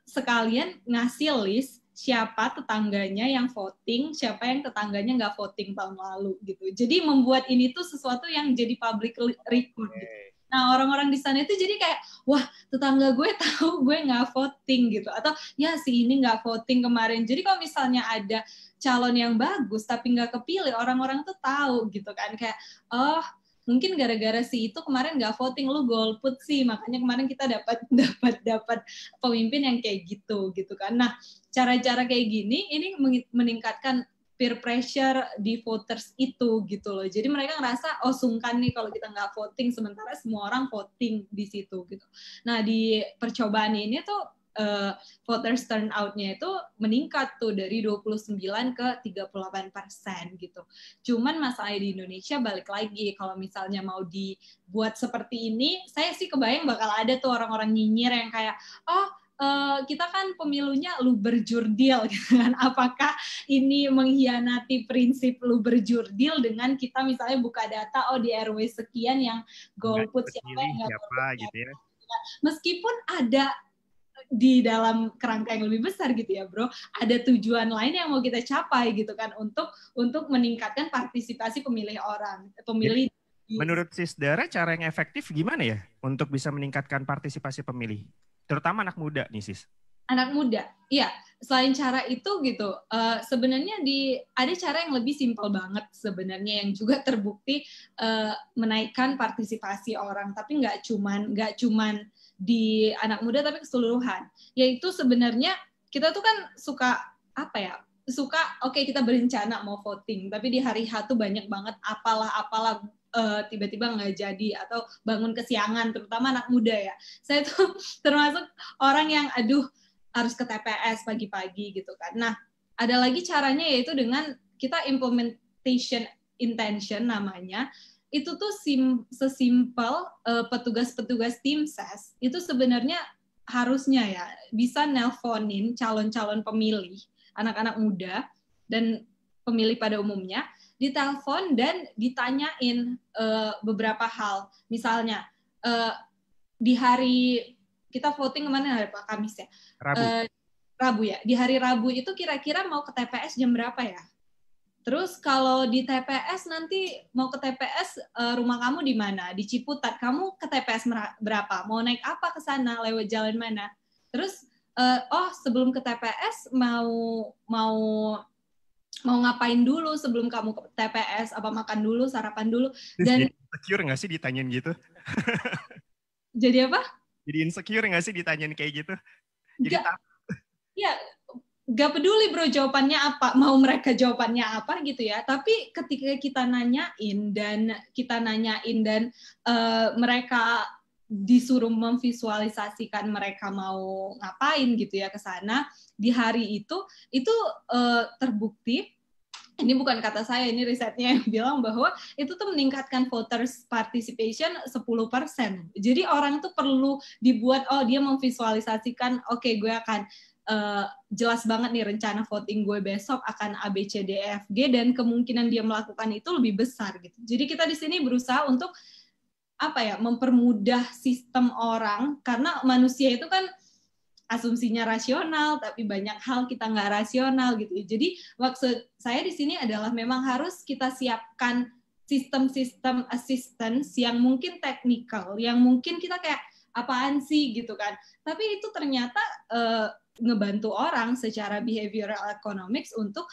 sekalian ngasih list siapa tetangganya yang voting, siapa yang tetangganya nggak voting tahun lalu gitu. Jadi membuat ini tuh sesuatu yang jadi public record gitu. Nah orang-orang di sana itu jadi kayak, wah tetangga gue tahu gue nggak voting gitu, atau ya si ini nggak voting kemarin. Jadi kalau misalnya ada calon yang bagus tapi nggak kepilih, orang-orang tuh tahu gitu kan, kayak oh mungkin gara-gara si itu kemarin nggak voting, lu golput sih, makanya kemarin kita dapat pemimpin yang kayak gitu kan. Nah cara-cara kayak gini ini meningkatkan peer pressure di voters itu gitu loh. Jadi mereka ngerasa oh sungkan nih kalau kita nggak voting, sementara semua orang voting di situ gitu. Nah di percobaan ini tuh voters turnout-nya itu meningkat tuh dari 29 ke 38% gitu. Cuman masalahnya di Indonesia balik lagi, kalau misalnya mau dibuat seperti ini, saya sih kebayang bakal ada tuh orang-orang nyinyir yang kayak kita kan pemilunya lu berjurdil gitu kan. Apakah ini mengkhianati prinsip lu berjurdil dengan kita misalnya buka data di RW sekian yang golput siapa yang nggak golput gitu ya. Meskipun ada di dalam kerangka yang lebih besar gitu ya bro, ada tujuan lain yang mau kita capai gitu kan, untuk meningkatkan partisipasi pemilih. Jadi, menurut Sisdara cara yang efektif gimana ya untuk bisa meningkatkan partisipasi pemilih? Terutama anak muda nih Sis. Anak muda, iya. Selain cara itu gitu, sebenarnya ada cara yang lebih simpel banget sebenarnya yang juga terbukti menaikkan partisipasi orang, tapi nggak cuman di anak muda tapi keseluruhan. Yaitu sebenarnya kita tuh kan suka oke, kita berencana mau voting, tapi di hari H tuh banyak banget apalah tiba-tiba nggak jadi atau bangun kesiangan, terutama anak muda ya. Saya tuh termasuk orang yang harus ke TPS pagi-pagi gitu kan. Nah, ada lagi caranya yaitu dengan kita implementation intention namanya. Itu tuh sesimpel petugas-petugas tim ses itu sebenarnya harusnya ya bisa nelponin calon-calon pemilih, anak-anak muda dan pemilih pada umumnya, ditelepon dan ditanyain beberapa hal. Misalnya di hari kita voting kemana, hari Kamis ya? Rabu ya. Di hari Rabu itu kira-kira mau ke TPS jam berapa ya? Terus kalau di TPS nanti mau ke TPS, rumah kamu di mana? Di Ciputat. Kamu ke TPS berapa? Mau naik apa ke sana? Lewat jalan mana? Terus sebelum ke TPS mau ngapain dulu sebelum kamu ke TPS? Apa makan dulu, sarapan dulu? Dan jadi insecure nggak sih ditanyain gitu? Jadi apa? Jadi insecure nggak sih ditanyain kayak gitu? Jadi ya gak peduli bro jawabannya apa, mau mereka jawabannya apa gitu ya. Tapi ketika kita nanyain dan mereka disuruh memvisualisasikan mereka mau ngapain gitu ya ke sana di hari itu terbukti. Ini bukan kata saya, ini risetnya yang bilang bahwa itu tuh meningkatkan voters participation 10%. Jadi orang tuh perlu dibuat, dia memvisualisasikan, oke, gue akan jelas banget nih rencana voting gue besok akan A, B, C, D, E, F, G, dan kemungkinan dia melakukan itu lebih besar gitu. Jadi kita di sini berusaha untuk mempermudah sistem orang, karena manusia itu kan asumsinya rasional, tapi banyak hal kita nggak rasional gitu. Jadi maksud saya di sini adalah memang harus kita siapkan sistem-sistem assistance yang mungkin teknikal, yang mungkin kita kayak apaan sih gitu kan. Tapi itu ternyata ngebantu orang secara behavioral economics untuk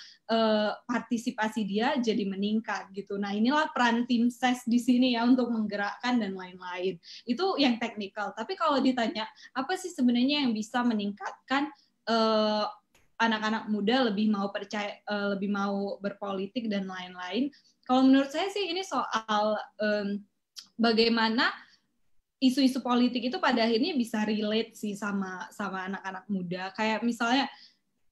partisipasi dia jadi meningkat gitu. Nah, inilah peran tim ses di sini ya untuk menggerakkan dan lain-lain. Itu yang teknikal. Tapi kalau ditanya apa sih sebenarnya yang bisa meningkatkan anak-anak muda lebih mau percaya, lebih mau berpolitik dan lain-lain. Kalau menurut saya sih ini soal bagaimana isu-isu politik itu pada akhirnya bisa relate sih sama anak-anak muda. Kayak misalnya,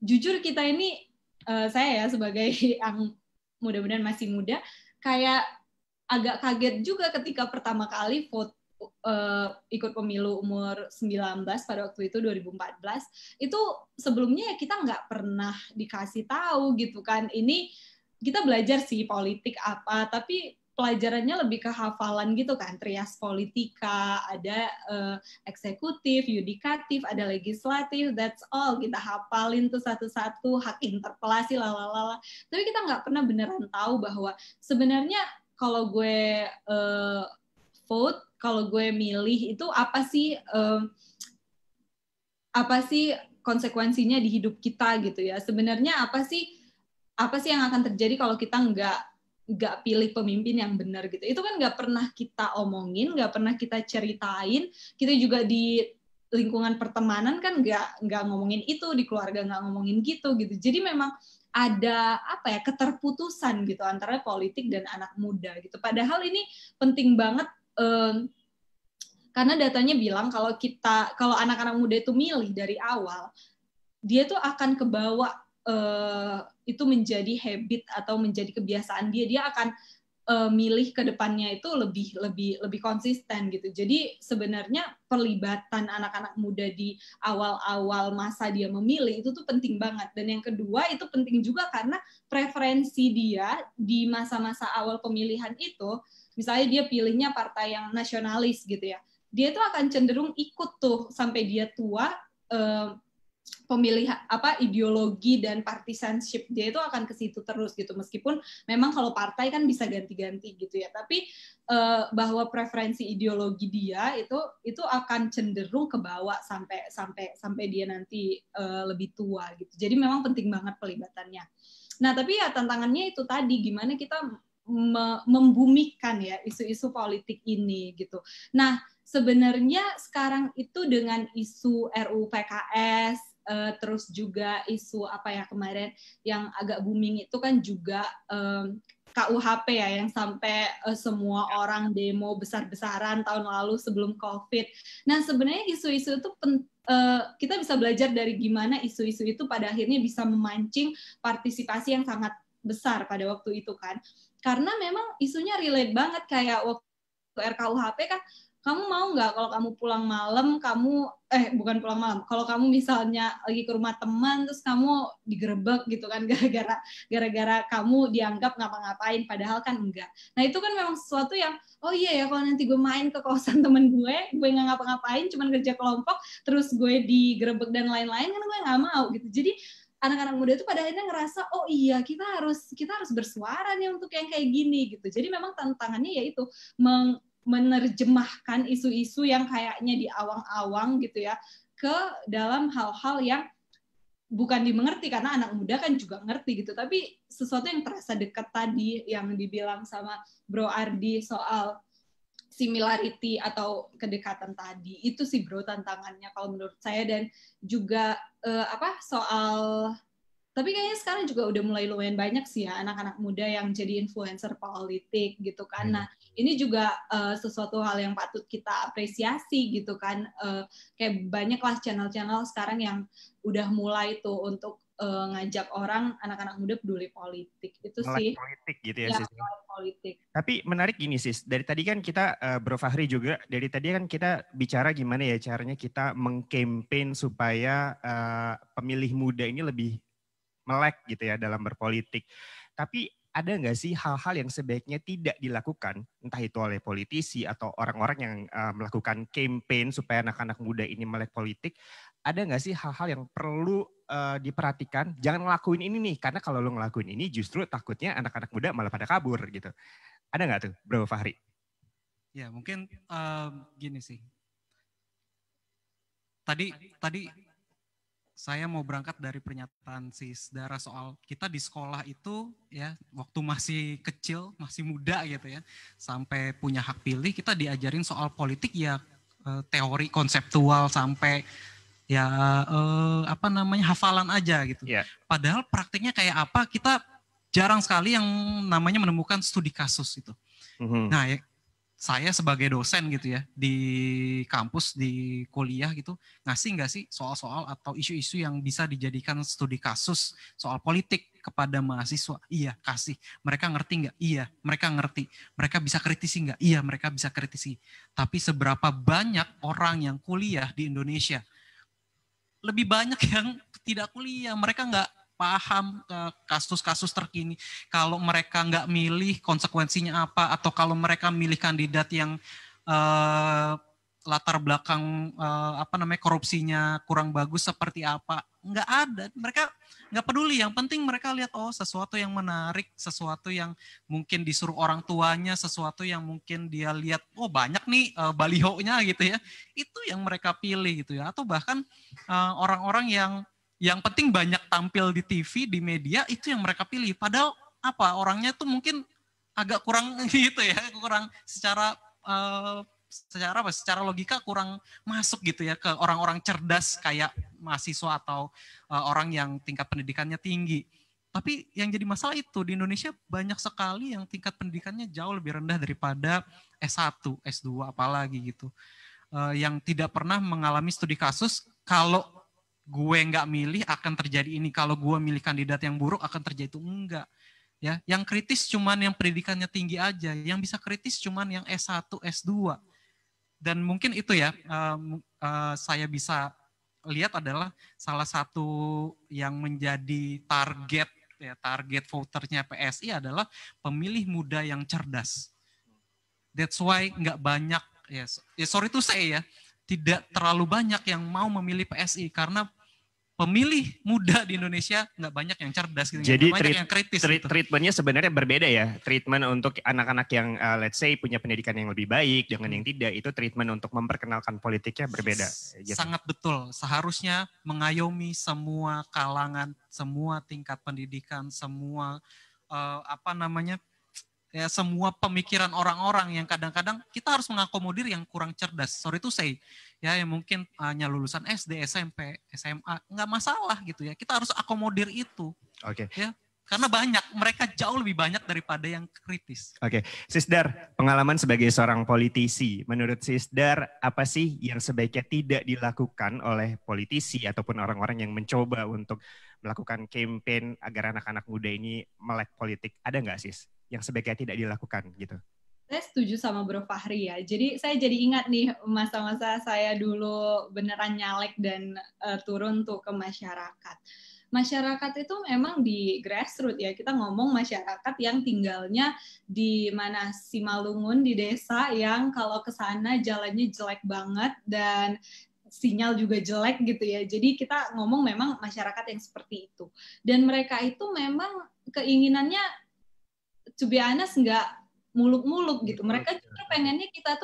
jujur kita ini, saya ya sebagai yang mudah-mudahan masih muda, kayak agak kaget juga ketika pertama kali ikut pemilu umur 19 pada waktu itu 2014, itu sebelumnya kita nggak pernah dikasih tahu gitu kan. Ini kita belajar sih politik apa, tapi pelajarannya lebih ke hafalan gitu kan, trias politika, ada eksekutif, yudikatif, ada legislatif, that's all, kita hafalin tuh satu-satu, hak interpelasi, lalala. Tapi kita nggak pernah beneran tahu bahwa sebenarnya kalau gue vote, kalau gue milih itu apa sih konsekuensinya di hidup kita gitu ya. Sebenarnya apa sih yang akan terjadi kalau kita nggak pilih pemimpin yang benar gitu. Itu kan nggak pernah kita omongin, nggak pernah kita ceritain. Kita juga di lingkungan pertemanan kan nggak ngomongin itu, di keluarga nggak ngomongin gitu. Jadi memang ada keterputusan gitu antara politik dan anak muda gitu. Padahal ini penting banget karena datanya bilang kalau anak-anak muda itu milih dari awal, dia tuh akan kebawa itu menjadi habit atau menjadi kebiasaan dia akan milih ke depannya itu lebih konsisten gitu. Jadi sebenarnya perlibatan anak-anak muda di awal-awal masa dia memilih itu tuh penting banget. Dan yang kedua itu penting juga karena preferensi dia di masa-masa awal pemilihan itu, misalnya dia pilihnya partai yang nasionalis gitu ya, dia tuh akan cenderung ikut tuh sampai dia tua. Pemilihan ideologi dan partisanship dia itu akan ke situ terus gitu, meskipun memang kalau partai kan bisa ganti-ganti gitu ya, tapi bahwa preferensi ideologi dia itu akan cenderung ke bawah sampai dia nanti lebih tua gitu. Jadi memang penting banget pelibatannya. Nah, tapi ya tantangannya itu tadi, gimana kita membumikan ya isu-isu politik ini gitu. Nah, sebenarnya sekarang itu dengan isu RUU PKS, terus juga isu kemarin yang agak booming itu kan juga KUHP ya, yang sampai semua orang demo besar-besaran tahun lalu sebelum COVID. Nah, sebenarnya isu-isu itu kita bisa belajar dari gimana isu-isu itu pada akhirnya bisa memancing partisipasi yang sangat besar pada waktu itu kan. Karena memang isunya relate banget, kayak waktu RKUHP kan, kamu mau nggak kalau kamu pulang malam, bukan pulang malam, kalau kamu misalnya lagi ke rumah teman, terus kamu digerebek gitu kan, gara-gara kamu dianggap ngapa-ngapain, padahal kan enggak. Nah, itu kan memang sesuatu yang, oh iya ya, kalau nanti gue main ke kosan temen gue nggak ngapa-ngapain, cuman kerja kelompok, terus gue digerebek dan lain-lain, kan gue nggak mau gitu. Jadi anak-anak muda itu pada akhirnya ngerasa oh iya kita harus bersuara nih untuk yang kayak gini gitu. Jadi memang tantangannya yaitu menerjemahkan isu-isu yang kayaknya di awang-awang gitu ya ke dalam hal-hal yang bukan dimengerti, karena anak muda kan juga ngerti gitu, tapi sesuatu yang terasa dekat tadi yang dibilang sama Bro Ardi soal similarity atau kedekatan tadi, itu sih bro tantangannya kalau menurut saya. Dan juga soal, tapi kayaknya sekarang juga udah mulai lumayan banyak sih ya anak-anak muda yang jadi influencer politik gitu kan. Nah ini juga sesuatu hal yang patut kita apresiasi gitu kan. Kayak banyaklah channel-channel sekarang yang udah mulai tuh untuk ngajak orang, anak-anak muda peduli politik. Itu melek sih. Politik gitu ya, Sis. Politik. Tapi menarik gini, Sis. Dari tadi kan kita, Bro Fahri juga, dari tadi kan kita bicara gimana ya caranya kita mengkampanye supaya pemilih muda ini lebih melek gitu ya dalam berpolitik. Tapi ada nggak sih hal-hal yang sebaiknya tidak dilakukan, entah itu oleh politisi atau orang-orang yang melakukan campaign supaya anak-anak muda ini melek politik, ada nggak sih hal-hal yang perlu diperhatikan? Jangan ngelakuin ini nih, karena kalau lo ngelakuin ini justru takutnya anak-anak muda malah pada kabur gitu. Ada nggak tuh, Bro Fahri? Ya mungkin gini sih. Tadi saya mau berangkat dari pernyataan Sis Dara soal kita di sekolah itu ya waktu masih kecil, masih muda gitu ya, sampai punya hak pilih kita diajarin soal politik ya teori konseptual sampai ya hafalan aja gitu. Yeah. Padahal praktiknya kayak apa kita jarang sekali yang namanya menemukan studi kasus itu. Nah ya, saya sebagai dosen gitu ya di kampus, di kuliah gitu, ngasih nggak sih soal-soal atau isu-isu yang bisa dijadikan studi kasus soal politik kepada mahasiswa? Iya, kasih. Mereka ngerti nggak? Iya, mereka ngerti. Mereka bisa kritisi nggak? Iya, mereka bisa kritisi. Tapi seberapa banyak orang yang kuliah di Indonesia? Lebih banyak yang tidak kuliah. Mereka nggak paham kasus-kasus terkini. Kalau mereka nggak milih konsekuensinya apa, atau kalau mereka milih kandidat yang latar belakang korupsinya kurang bagus seperti apa, nggak ada. Mereka nggak peduli. Yang penting mereka lihat sesuatu yang menarik, sesuatu yang mungkin disuruh orang tuanya, sesuatu yang mungkin dia lihat banyak nih balihonya gitu ya. Itu yang mereka pilih gitu ya. Atau bahkan orang-orang yang penting banyak tampil di TV, di media, itu yang mereka pilih. Padahal orangnya tuh mungkin agak kurang gitu ya, kurang secara logika kurang masuk gitu ya ke orang-orang cerdas kayak mahasiswa atau orang yang tingkat pendidikannya tinggi. Tapi yang jadi masalah itu di Indonesia banyak sekali yang tingkat pendidikannya jauh lebih rendah daripada S1, S2 apalagi gitu. Yang tidak pernah mengalami studi kasus, kalau gue nggak milih akan terjadi ini, kalau gue milih kandidat yang buruk akan terjadi itu. Enggak. Ya, yang kritis cuman yang pendidikannya tinggi aja, yang bisa kritis cuman yang S1, S2. Dan mungkin itu ya, saya bisa lihat adalah salah satu yang menjadi target voternya PSI adalah pemilih muda yang cerdas. That's why nggak banyak, sorry to say ya, tidak terlalu banyak yang mau memilih PSI karena pemilih muda di Indonesia nggak banyak yang cerdas gitu. Jadi banyak yang kritis gitu. Treatmentnya sebenarnya berbeda ya. Treatment untuk anak-anak yang let's say punya pendidikan yang lebih baik dengan yang tidak, itu treatment untuk memperkenalkan politiknya berbeda. Gitu. Sangat betul. Seharusnya mengayomi semua kalangan, semua tingkat pendidikan, semua semua pemikiran orang-orang yang kadang-kadang kita harus mengakomodir yang kurang cerdas. Sorry to say, ya yang mungkin hanya lulusan SD, SMP, SMA, nggak masalah gitu ya. Kita harus akomodir itu. Oke. Ya, karena mereka jauh lebih banyak daripada yang kritis. Oke, Sis Dar, pengalaman sebagai seorang politisi, menurut Sis Dar apa sih yang sebaiknya tidak dilakukan oleh politisi ataupun orang-orang yang mencoba untuk melakukan campaign agar anak-anak muda ini melek politik? Ada nggak Sis yang sebaiknya tidak dilakukan gitu? Saya setuju sama Bro Fahri ya. Jadi saya jadi ingat nih masa-masa saya dulu beneran nyalek dan turun tuh ke masyarakat. Masyarakat itu memang di grassroots ya. Kita ngomong masyarakat yang tinggalnya di mana Simalungun, di desa yang kalau ke sana jalannya jelek banget dan sinyal juga jelek gitu ya. Jadi kita ngomong memang masyarakat yang seperti itu. Dan mereka itu memang keinginannya to be honest nggak muluk-muluk gitu. Mereka justru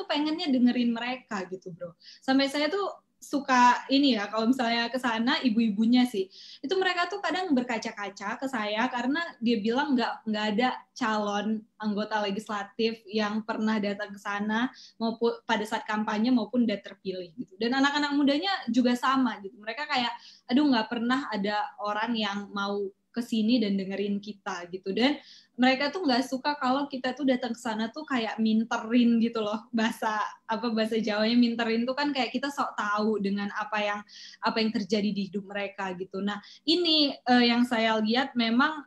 pengennya dengerin mereka gitu, bro. Sampai saya tuh suka ini ya, kalau misalnya ke sana ibu-ibunya sih, itu mereka tuh kadang berkaca-kaca ke saya karena dia bilang nggak ada calon anggota legislatif yang pernah datang ke sana maupun pada saat kampanye maupun udah terpilih gitu. Dan anak-anak mudanya juga sama gitu. Mereka kayak, aduh nggak pernah ada orang yang mau kesini dan dengerin kita gitu. Dan mereka tuh nggak suka kalau kita tuh datang ke sana tuh kayak minterin gitu loh, bahasa Jawanya minterin tuh kan kayak kita sok tahu dengan apa yang terjadi di hidup mereka gitu. Nah ini yang saya lihat memang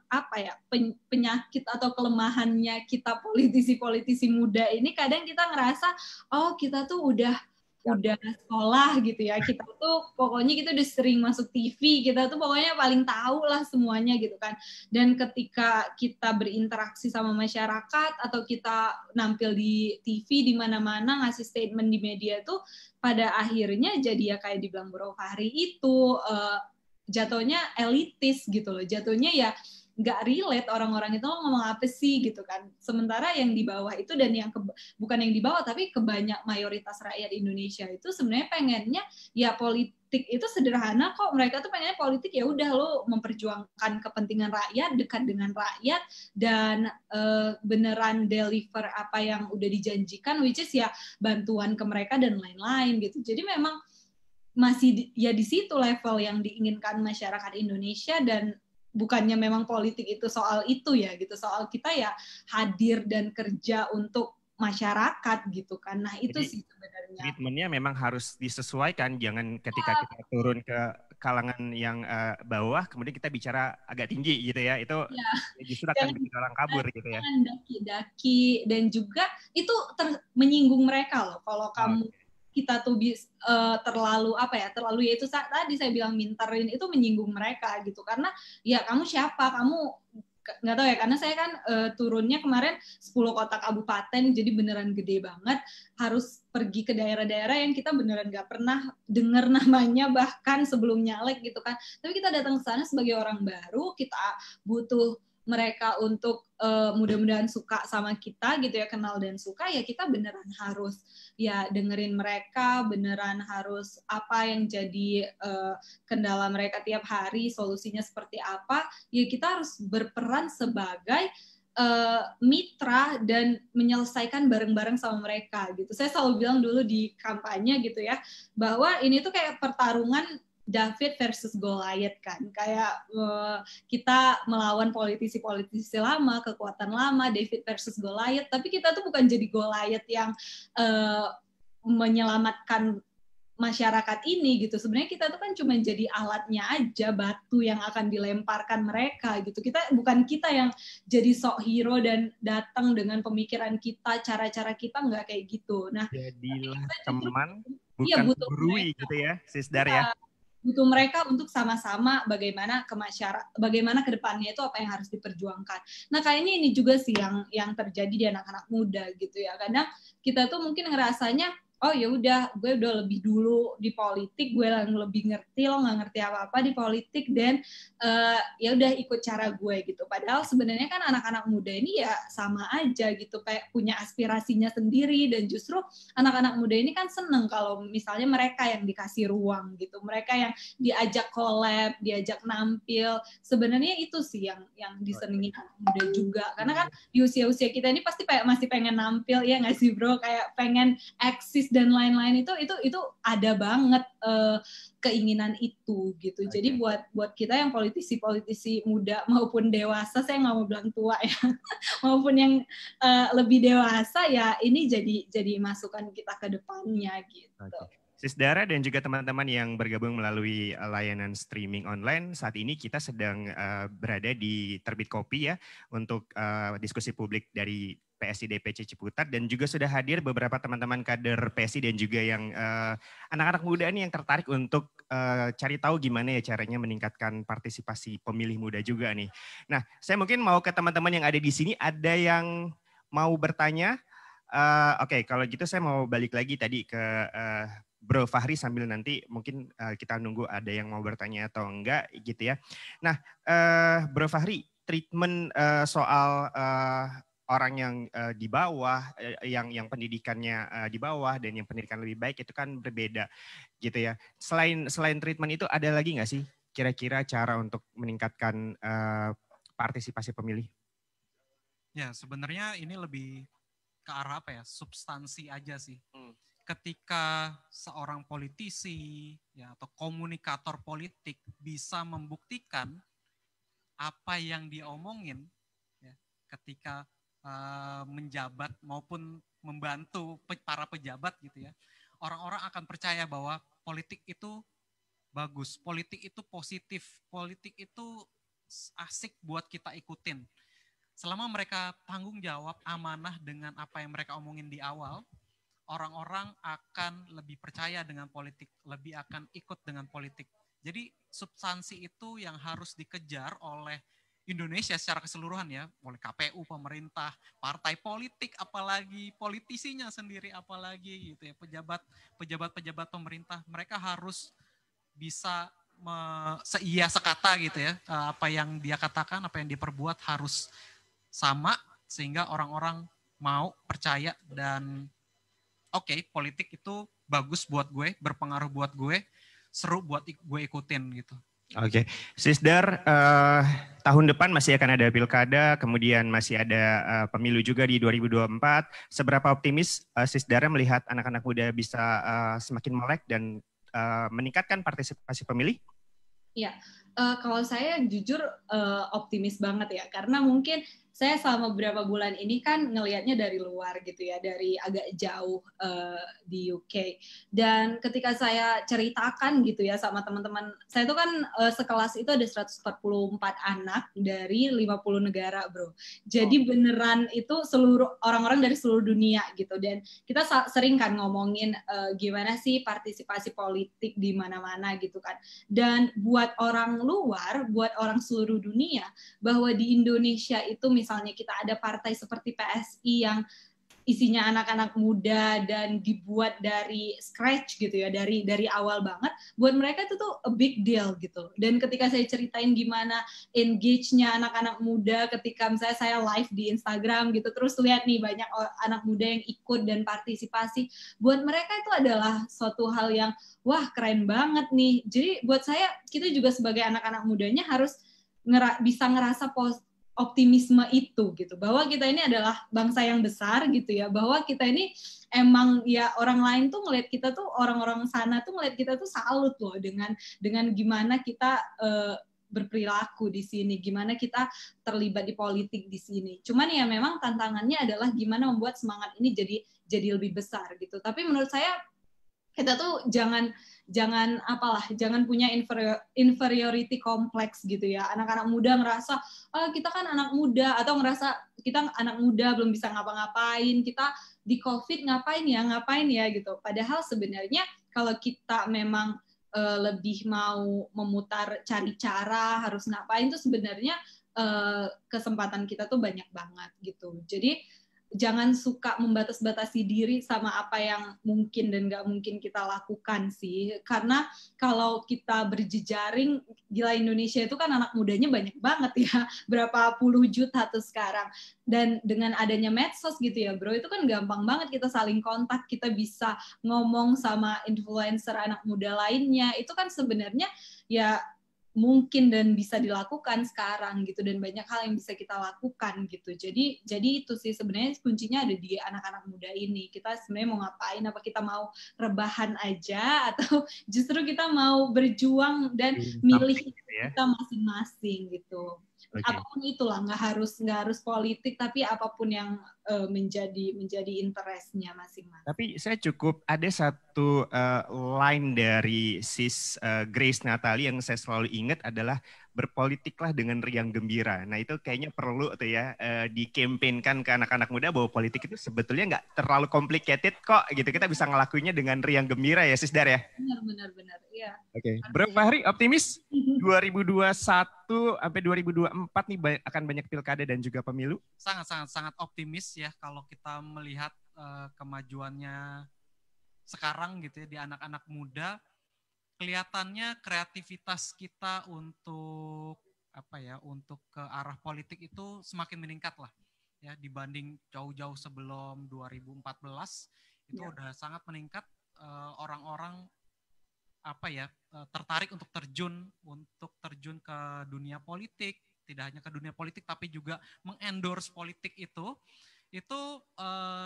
penyakit atau kelemahannya kita politisi muda ini. Kadang kita ngerasa oh kita tuh udah sekolah gitu ya, kita tuh pokoknya kita udah sering masuk TV, kita tuh pokoknya paling tahu lah semuanya gitu kan. Dan ketika kita berinteraksi sama masyarakat atau kita nampil di TV di mana-mana ngasih statement di media tuh pada akhirnya jadi ya kayak dibilang Bro Fahri itu jatuhnya elitis gitu loh, jatuhnya ya nggak relate orang-orang itu ngomong apa sih gitu kan. Sementara yang di bawah itu dan yang bukan yang di bawah tapi mayoritas rakyat Indonesia itu sebenarnya pengennya ya politik itu sederhana kok. Mereka tuh pengennya politik ya udah lo memperjuangkan kepentingan rakyat, dekat dengan rakyat dan beneran deliver apa yang udah dijanjikan, which is ya bantuan ke mereka dan lain-lain gitu. Jadi memang masih ya di situ level yang diinginkan masyarakat Indonesia. Dan bukannya memang politik itu soal itu ya gitu, soal kita ya hadir dan kerja untuk masyarakat gitu kan. Nah itu jadi, sih sebenarnya ritmenya memang harus disesuaikan, jangan ketika kita turun ke kalangan yang bawah kemudian kita bicara agak tinggi gitu ya, itu justru akan bikin orang kabur gitu ya. Daki-daki dan juga itu menyinggung mereka loh kalau kamu kita tuh terlalu terlalu ya itu tadi saya bilang minterin, itu menyinggung mereka gitu. Karena ya kamu siapa, kamu nggak tahu ya, karena saya kan turunnya kemarin 10 kota kabupaten, jadi beneran gede banget, harus pergi ke daerah-daerah yang kita beneran nggak pernah dengar namanya bahkan sebelum nyalek gitu kan. Tapi kita datang ke sana sebagai orang baru, kita butuh mereka untuk mudah-mudahan suka sama kita gitu ya, kenal dan suka, ya kita beneran harus ya dengerin mereka, beneran harus apa yang jadi kendala mereka tiap hari, solusinya seperti apa, ya kita harus berperan sebagai mitra dan menyelesaikan bareng-bareng sama mereka gitu. Saya selalu bilang dulu di kampanye gitu ya, bahwa ini tuh kayak pertarungan David versus Goliath kan, kayak kita melawan politisi-politisi lama, kekuatan lama, David versus Goliath, tapi kita tuh bukan jadi Goliath yang menyelamatkan masyarakat ini gitu. Sebenarnya kita tuh kan cuma jadi alatnya aja, batu yang akan dilemparkan mereka gitu. Bukan kita yang jadi sok hero dan datang dengan pemikiran kita, cara-cara kita nggak kayak gitu. Nah, jadilah teman, bukan gurui gitu ya, Sisdar ya. Butuh mereka untuk sama-sama bagaimana ke depannya itu apa yang harus diperjuangkan. Nah kayaknya ini juga sih yang terjadi di anak-anak muda gitu ya. Kadang kita tuh mungkin ngerasanya oh ya udah gue udah lebih dulu di politik, gue lebih ngerti, lo nggak ngerti apa-apa di politik, dan ya udah ikut cara gue gitu. Padahal sebenarnya kan anak-anak muda ini ya sama aja gitu, kayak punya aspirasinya sendiri, dan justru anak-anak muda ini kan seneng kalau misalnya mereka yang dikasih ruang gitu, mereka yang diajak collab, diajak nampil. Sebenarnya itu sih yang disenengin anak muda juga, karena kan di usia-usia kita ini pasti masih pengen nampil ya nggak sih bro, kayak pengen eksis dan lain-lain, itu ada banget keinginan itu gitu. Jadi buat kita yang politisi muda maupun dewasa, saya nggak mau bilang tua ya, maupun yang lebih dewasa ya, ini jadi masukan kita ke depannya gitu. Sisdara dan juga teman-teman yang bergabung melalui layanan streaming online, saat ini kita sedang berada di Terbit Kopi ya, untuk diskusi publik dari PSI DPC Ciputat, dan juga sudah hadir beberapa teman-teman kader PSI dan juga yang anak-anak muda nih yang tertarik untuk cari tahu gimana ya caranya meningkatkan partisipasi pemilih muda juga nih. Nah, saya mungkin mau ke teman-teman yang ada di sini, ada yang mau bertanya? Oke, kalau gitu saya mau balik lagi tadi ke Bro Fahri sambil nanti mungkin kita nunggu ada yang mau bertanya atau enggak gitu ya. Nah, Bro Fahri, treatment soal orang yang di bawah, yang pendidikannya di bawah dan yang pendidikan lebih baik itu kan berbeda gitu ya. Selain treatment itu ada lagi nggak sih kira-kira cara untuk meningkatkan partisipasi pemilih? Ya, sebenarnya ini lebih ke arah apa ya? Substansi aja sih. Ketika seorang politisi ya atau komunikator politik bisa membuktikan apa yang dia omongin ya, ketika menjabat maupun membantu para pejabat gitu ya, orang-orang akan percaya bahwa politik itu bagus, politik itu positif, politik itu asik buat kita ikutin. Selama mereka tanggung jawab amanah dengan apa yang mereka omongin di awal, orang-orang akan lebih percaya dengan politik, lebih akan ikut dengan politik. Jadi substansi itu yang harus dikejar oleh Indonesia secara keseluruhan ya, oleh KPU, pemerintah, partai politik, apalagi politisinya sendiri, apalagi gitu ya, pejabat pemerintah, mereka harus bisa seia sekata gitu ya, apa yang dia katakan, apa yang dia perbuat harus sama sehingga orang-orang mau percaya dan oke, politik itu bagus buat gue, berpengaruh buat gue, seru buat gue ikutin gitu. Oke, Sisdar, tahun depan masih akan ada pilkada, kemudian masih ada pemilu juga di 2024. Seberapa optimis Sisdar melihat anak-anak muda bisa semakin melek dan meningkatkan partisipasi pemilih? Ya, kalau saya jujur optimis banget ya, karena mungkin saya selama beberapa bulan ini kan ngelihatnya dari luar gitu ya, dari agak jauh di UK. Dan ketika saya ceritakan gitu ya sama teman-teman, saya itu kan sekelas itu ada 144 anak dari 50 negara, bro. Jadi beneran itu seluruh orang-orang dari seluruh dunia gitu. Dan kita sering kan ngomongin gimana sih partisipasi politik di mana-mana gitu kan. Dan buat orang luar, buat orang seluruh dunia, bahwa di Indonesia itu misalnya kita ada partai seperti PSI yang isinya anak-anak muda dan dibuat dari scratch gitu ya, dari awal banget, buat mereka itu tuh a big deal gitu. Dan ketika saya ceritain gimana engage-nya anak-anak muda ketika misalnya saya live di Instagram gitu, terus lihat nih banyak anak muda yang ikut dan partisipasi, buat mereka itu adalah suatu hal yang wah keren banget nih. Jadi buat saya, kita juga sebagai anak-anak mudanya harus bisa ngerasa optimisme itu gitu, bahwa kita ini adalah bangsa yang besar gitu ya, bahwa kita ini emang ya orang lain tuh ngelihat kita tuh, orang-orang sana tuh ngelihat kita tuh salut loh dengan gimana kita berperilaku di sini, gimana kita terlibat di politik di sini. Cuman ya memang tantangannya adalah gimana membuat semangat ini jadi lebih besar gitu. Tapi menurut saya kita tuh jangan punya inferiority complex gitu ya. Anak-anak muda ngerasa kita kan anak muda, atau ngerasa kita anak muda belum bisa ngapa-ngapain, kita di COVID ngapain ya gitu. Padahal sebenarnya kalau kita memang lebih mau cari cara harus ngapain tuh sebenarnya kesempatan kita tuh banyak banget gitu. Jadi jangan suka membatas-batasi diri sama apa yang mungkin dan nggak mungkin kita lakukan sih. Karena kalau kita berjejaring, gila Indonesia itu kan anak mudanya banyak banget ya. Berapa puluh juta tuh sekarang. Dan dengan adanya medsos gitu ya bro, itu kan gampang banget kita saling kontak, kita bisa ngomong sama influencer anak muda lainnya. Itu kan sebenarnya ya mungkin dan bisa dilakukan sekarang gitu, dan banyak hal yang bisa kita lakukan gitu. Jadi itu sih sebenarnya kuncinya ada di anak-anak muda ini. Kita sebenarnya mau ngapain? Apa kita mau rebahan aja atau justru kita mau berjuang dan milih kita masing-masing gitu. Okay. Apapun itulah, nggak harus politik, tapi apapun yang menjadi interestnya masing-masing. Tapi saya cukup ada satu line dari Sis Grace Natali yang saya selalu ingat adalah berpolitiklah dengan riang gembira. Nah itu kayaknya perlu tuh ya dikampanykan ke anak-anak muda bahwa politik itu sebetulnya nggak terlalu complicated kok gitu. Kita bisa ngelakuinnya dengan riang gembira ya Sis Dar ya. Benar. Iya. Oke. Bro Fahri optimis 2021 sampai 2024 nih akan banyak pilkada dan juga pemilu? Sangat optimis ya kalau kita melihat kemajuannya sekarang gitu ya di anak-anak muda, kelihatannya kreativitas kita untuk untuk ke arah politik itu semakin meningkat lah ya dibanding jauh-jauh sebelum 2014 itu udah sangat meningkat, orang-orang tertarik untuk terjun ke dunia politik, tidak hanya ke dunia politik tapi juga mengendorse politik itu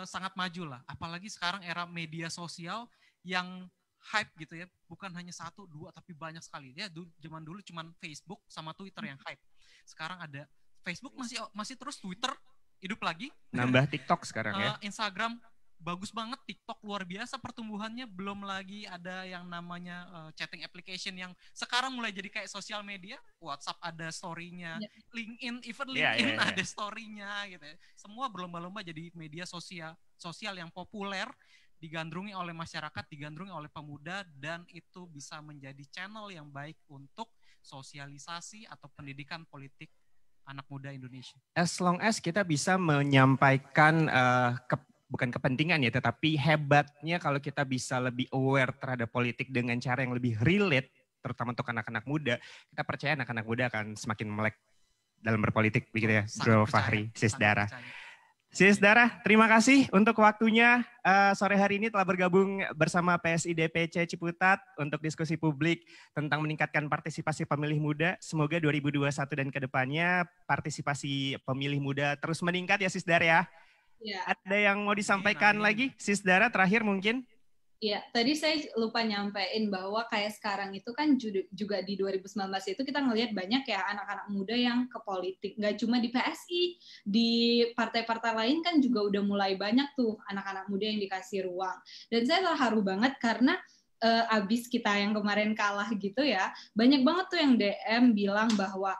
sangat maju lah, apalagi sekarang era media sosial yang hype gitu ya, bukan hanya 1, 2 tapi banyak sekali ya. Zaman dulu cuman Facebook sama Twitter yang hype. Sekarang ada Facebook masih terus, Twitter hidup lagi. Nambah TikTok sekarang ya. Instagram bagus banget, TikTok luar biasa pertumbuhannya, belum lagi ada yang namanya chatting application yang sekarang mulai jadi kayak sosial media. WhatsApp ada story-nya, LinkedIn ada story-nya gitu ya. Semua berlomba-lomba jadi media sosial yang populer, digandrungi oleh masyarakat, digandrungi oleh pemuda, dan itu bisa menjadi channel yang baik untuk sosialisasi atau pendidikan politik anak muda Indonesia. As long as kita bisa menyampaikan bukan kepentingan ya, tetapi hebatnya kalau kita bisa lebih aware terhadap politik dengan cara yang lebih relate, terutama untuk anak-anak muda, kita percaya anak-anak muda akan semakin melek dalam berpolitik, begitu ya, Bro Fahri, Sis Dara. Sis Dara, terima kasih untuk waktunya sore hari ini telah bergabung bersama PSI DPC Ciputat untuk diskusi publik tentang meningkatkan partisipasi pemilih muda. Semoga 2021 dan kedepannya partisipasi pemilih muda terus meningkat ya Sis Dara ya. Ya. Ada yang mau disampaikan lagi Sis Dara terakhir mungkin? Iya, tadi saya lupa nyampein bahwa kayak sekarang itu kan juga di 2019 itu kita ngelihat banyak ya anak-anak muda yang ke politik. Nggak cuma di PSI, di partai-partai lain kan juga udah mulai banyak tuh anak-anak muda yang dikasih ruang. Dan saya terharu banget karena abis kita yang kemarin kalah gitu ya, banyak banget tuh yang DM bilang bahwa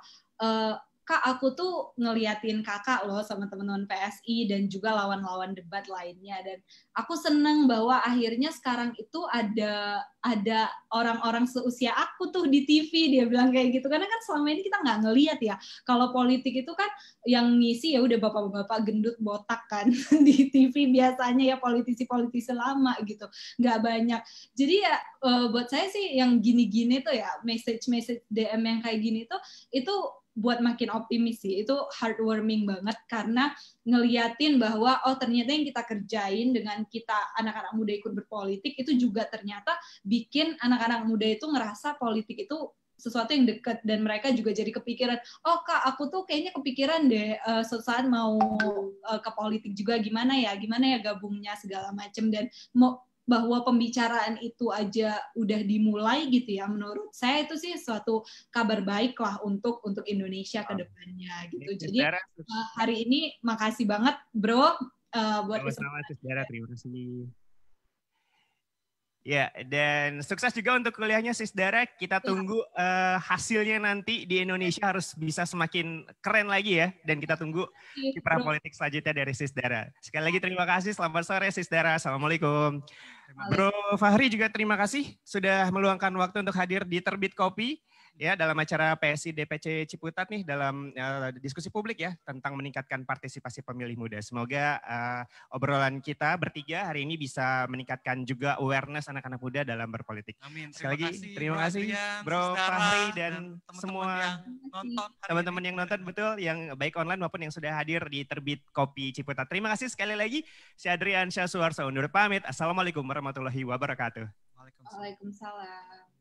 Kak, aku tuh ngeliatin kakak loh sama teman-teman PSI dan juga lawan-lawan debat lainnya, dan aku seneng bahwa akhirnya sekarang itu ada orang-orang seusia aku tuh di TV, dia bilang kayak gitu, karena kan selama ini kita nggak ngeliat ya kalau politik itu kan yang ngisi ya udah bapak-bapak gendut botak kan di TV biasanya ya, politisi-politisi lama gitu, nggak banyak. Jadi ya buat saya sih yang gini-gini tuh ya, message DM yang kayak gini tuh itu buat makin optimis sih, itu heartwarming banget karena ngeliatin bahwa oh ternyata yang kita kerjain dengan kita anak-anak muda ikut berpolitik itu juga ternyata bikin anak-anak muda itu ngerasa politik itu sesuatu yang dekat, dan mereka juga jadi kepikiran, oh Kak aku tuh kayaknya kepikiran deh suatu saat mau ke politik juga, gimana ya gabungnya segala macem, dan bahwa pembicaraan itu aja udah dimulai gitu ya, menurut saya itu sih suatu kabar baik lah untuk Indonesia ke depannya gitu. Jadi hari ini makasih banget Bro buat kesempatan. Terima kasih. Ya, dan sukses juga untuk kuliahnya Sis Dara. Kita tunggu hasilnya nanti di Indonesia harus bisa semakin keren lagi ya. Dan kita tunggu kiprah politik selanjutnya dari Sis Dara. Sekali lagi terima kasih. Selamat sore Sis Dara. Assalamualaikum. Bro Fahri juga terima kasih sudah meluangkan waktu untuk hadir di Terbit Kopi ya dalam acara PSI DPC Ciputat nih, dalam diskusi publik ya tentang meningkatkan partisipasi pemilih muda. Semoga obrolan kita bertiga hari ini bisa meningkatkan juga awareness anak-anak muda dalam berpolitik. Amin. Sekali lagi terima kasih Bro Fahri dan semua teman-teman yang nonton, betul, yang baik online maupun yang sudah hadir di Terbit Kopi Ciputat. Terima kasih sekali lagi. Saya Adrian Syah Suarso undur pamit. Assalamualaikum warahmatullahi wabarakatuh. Waalaikumsalam.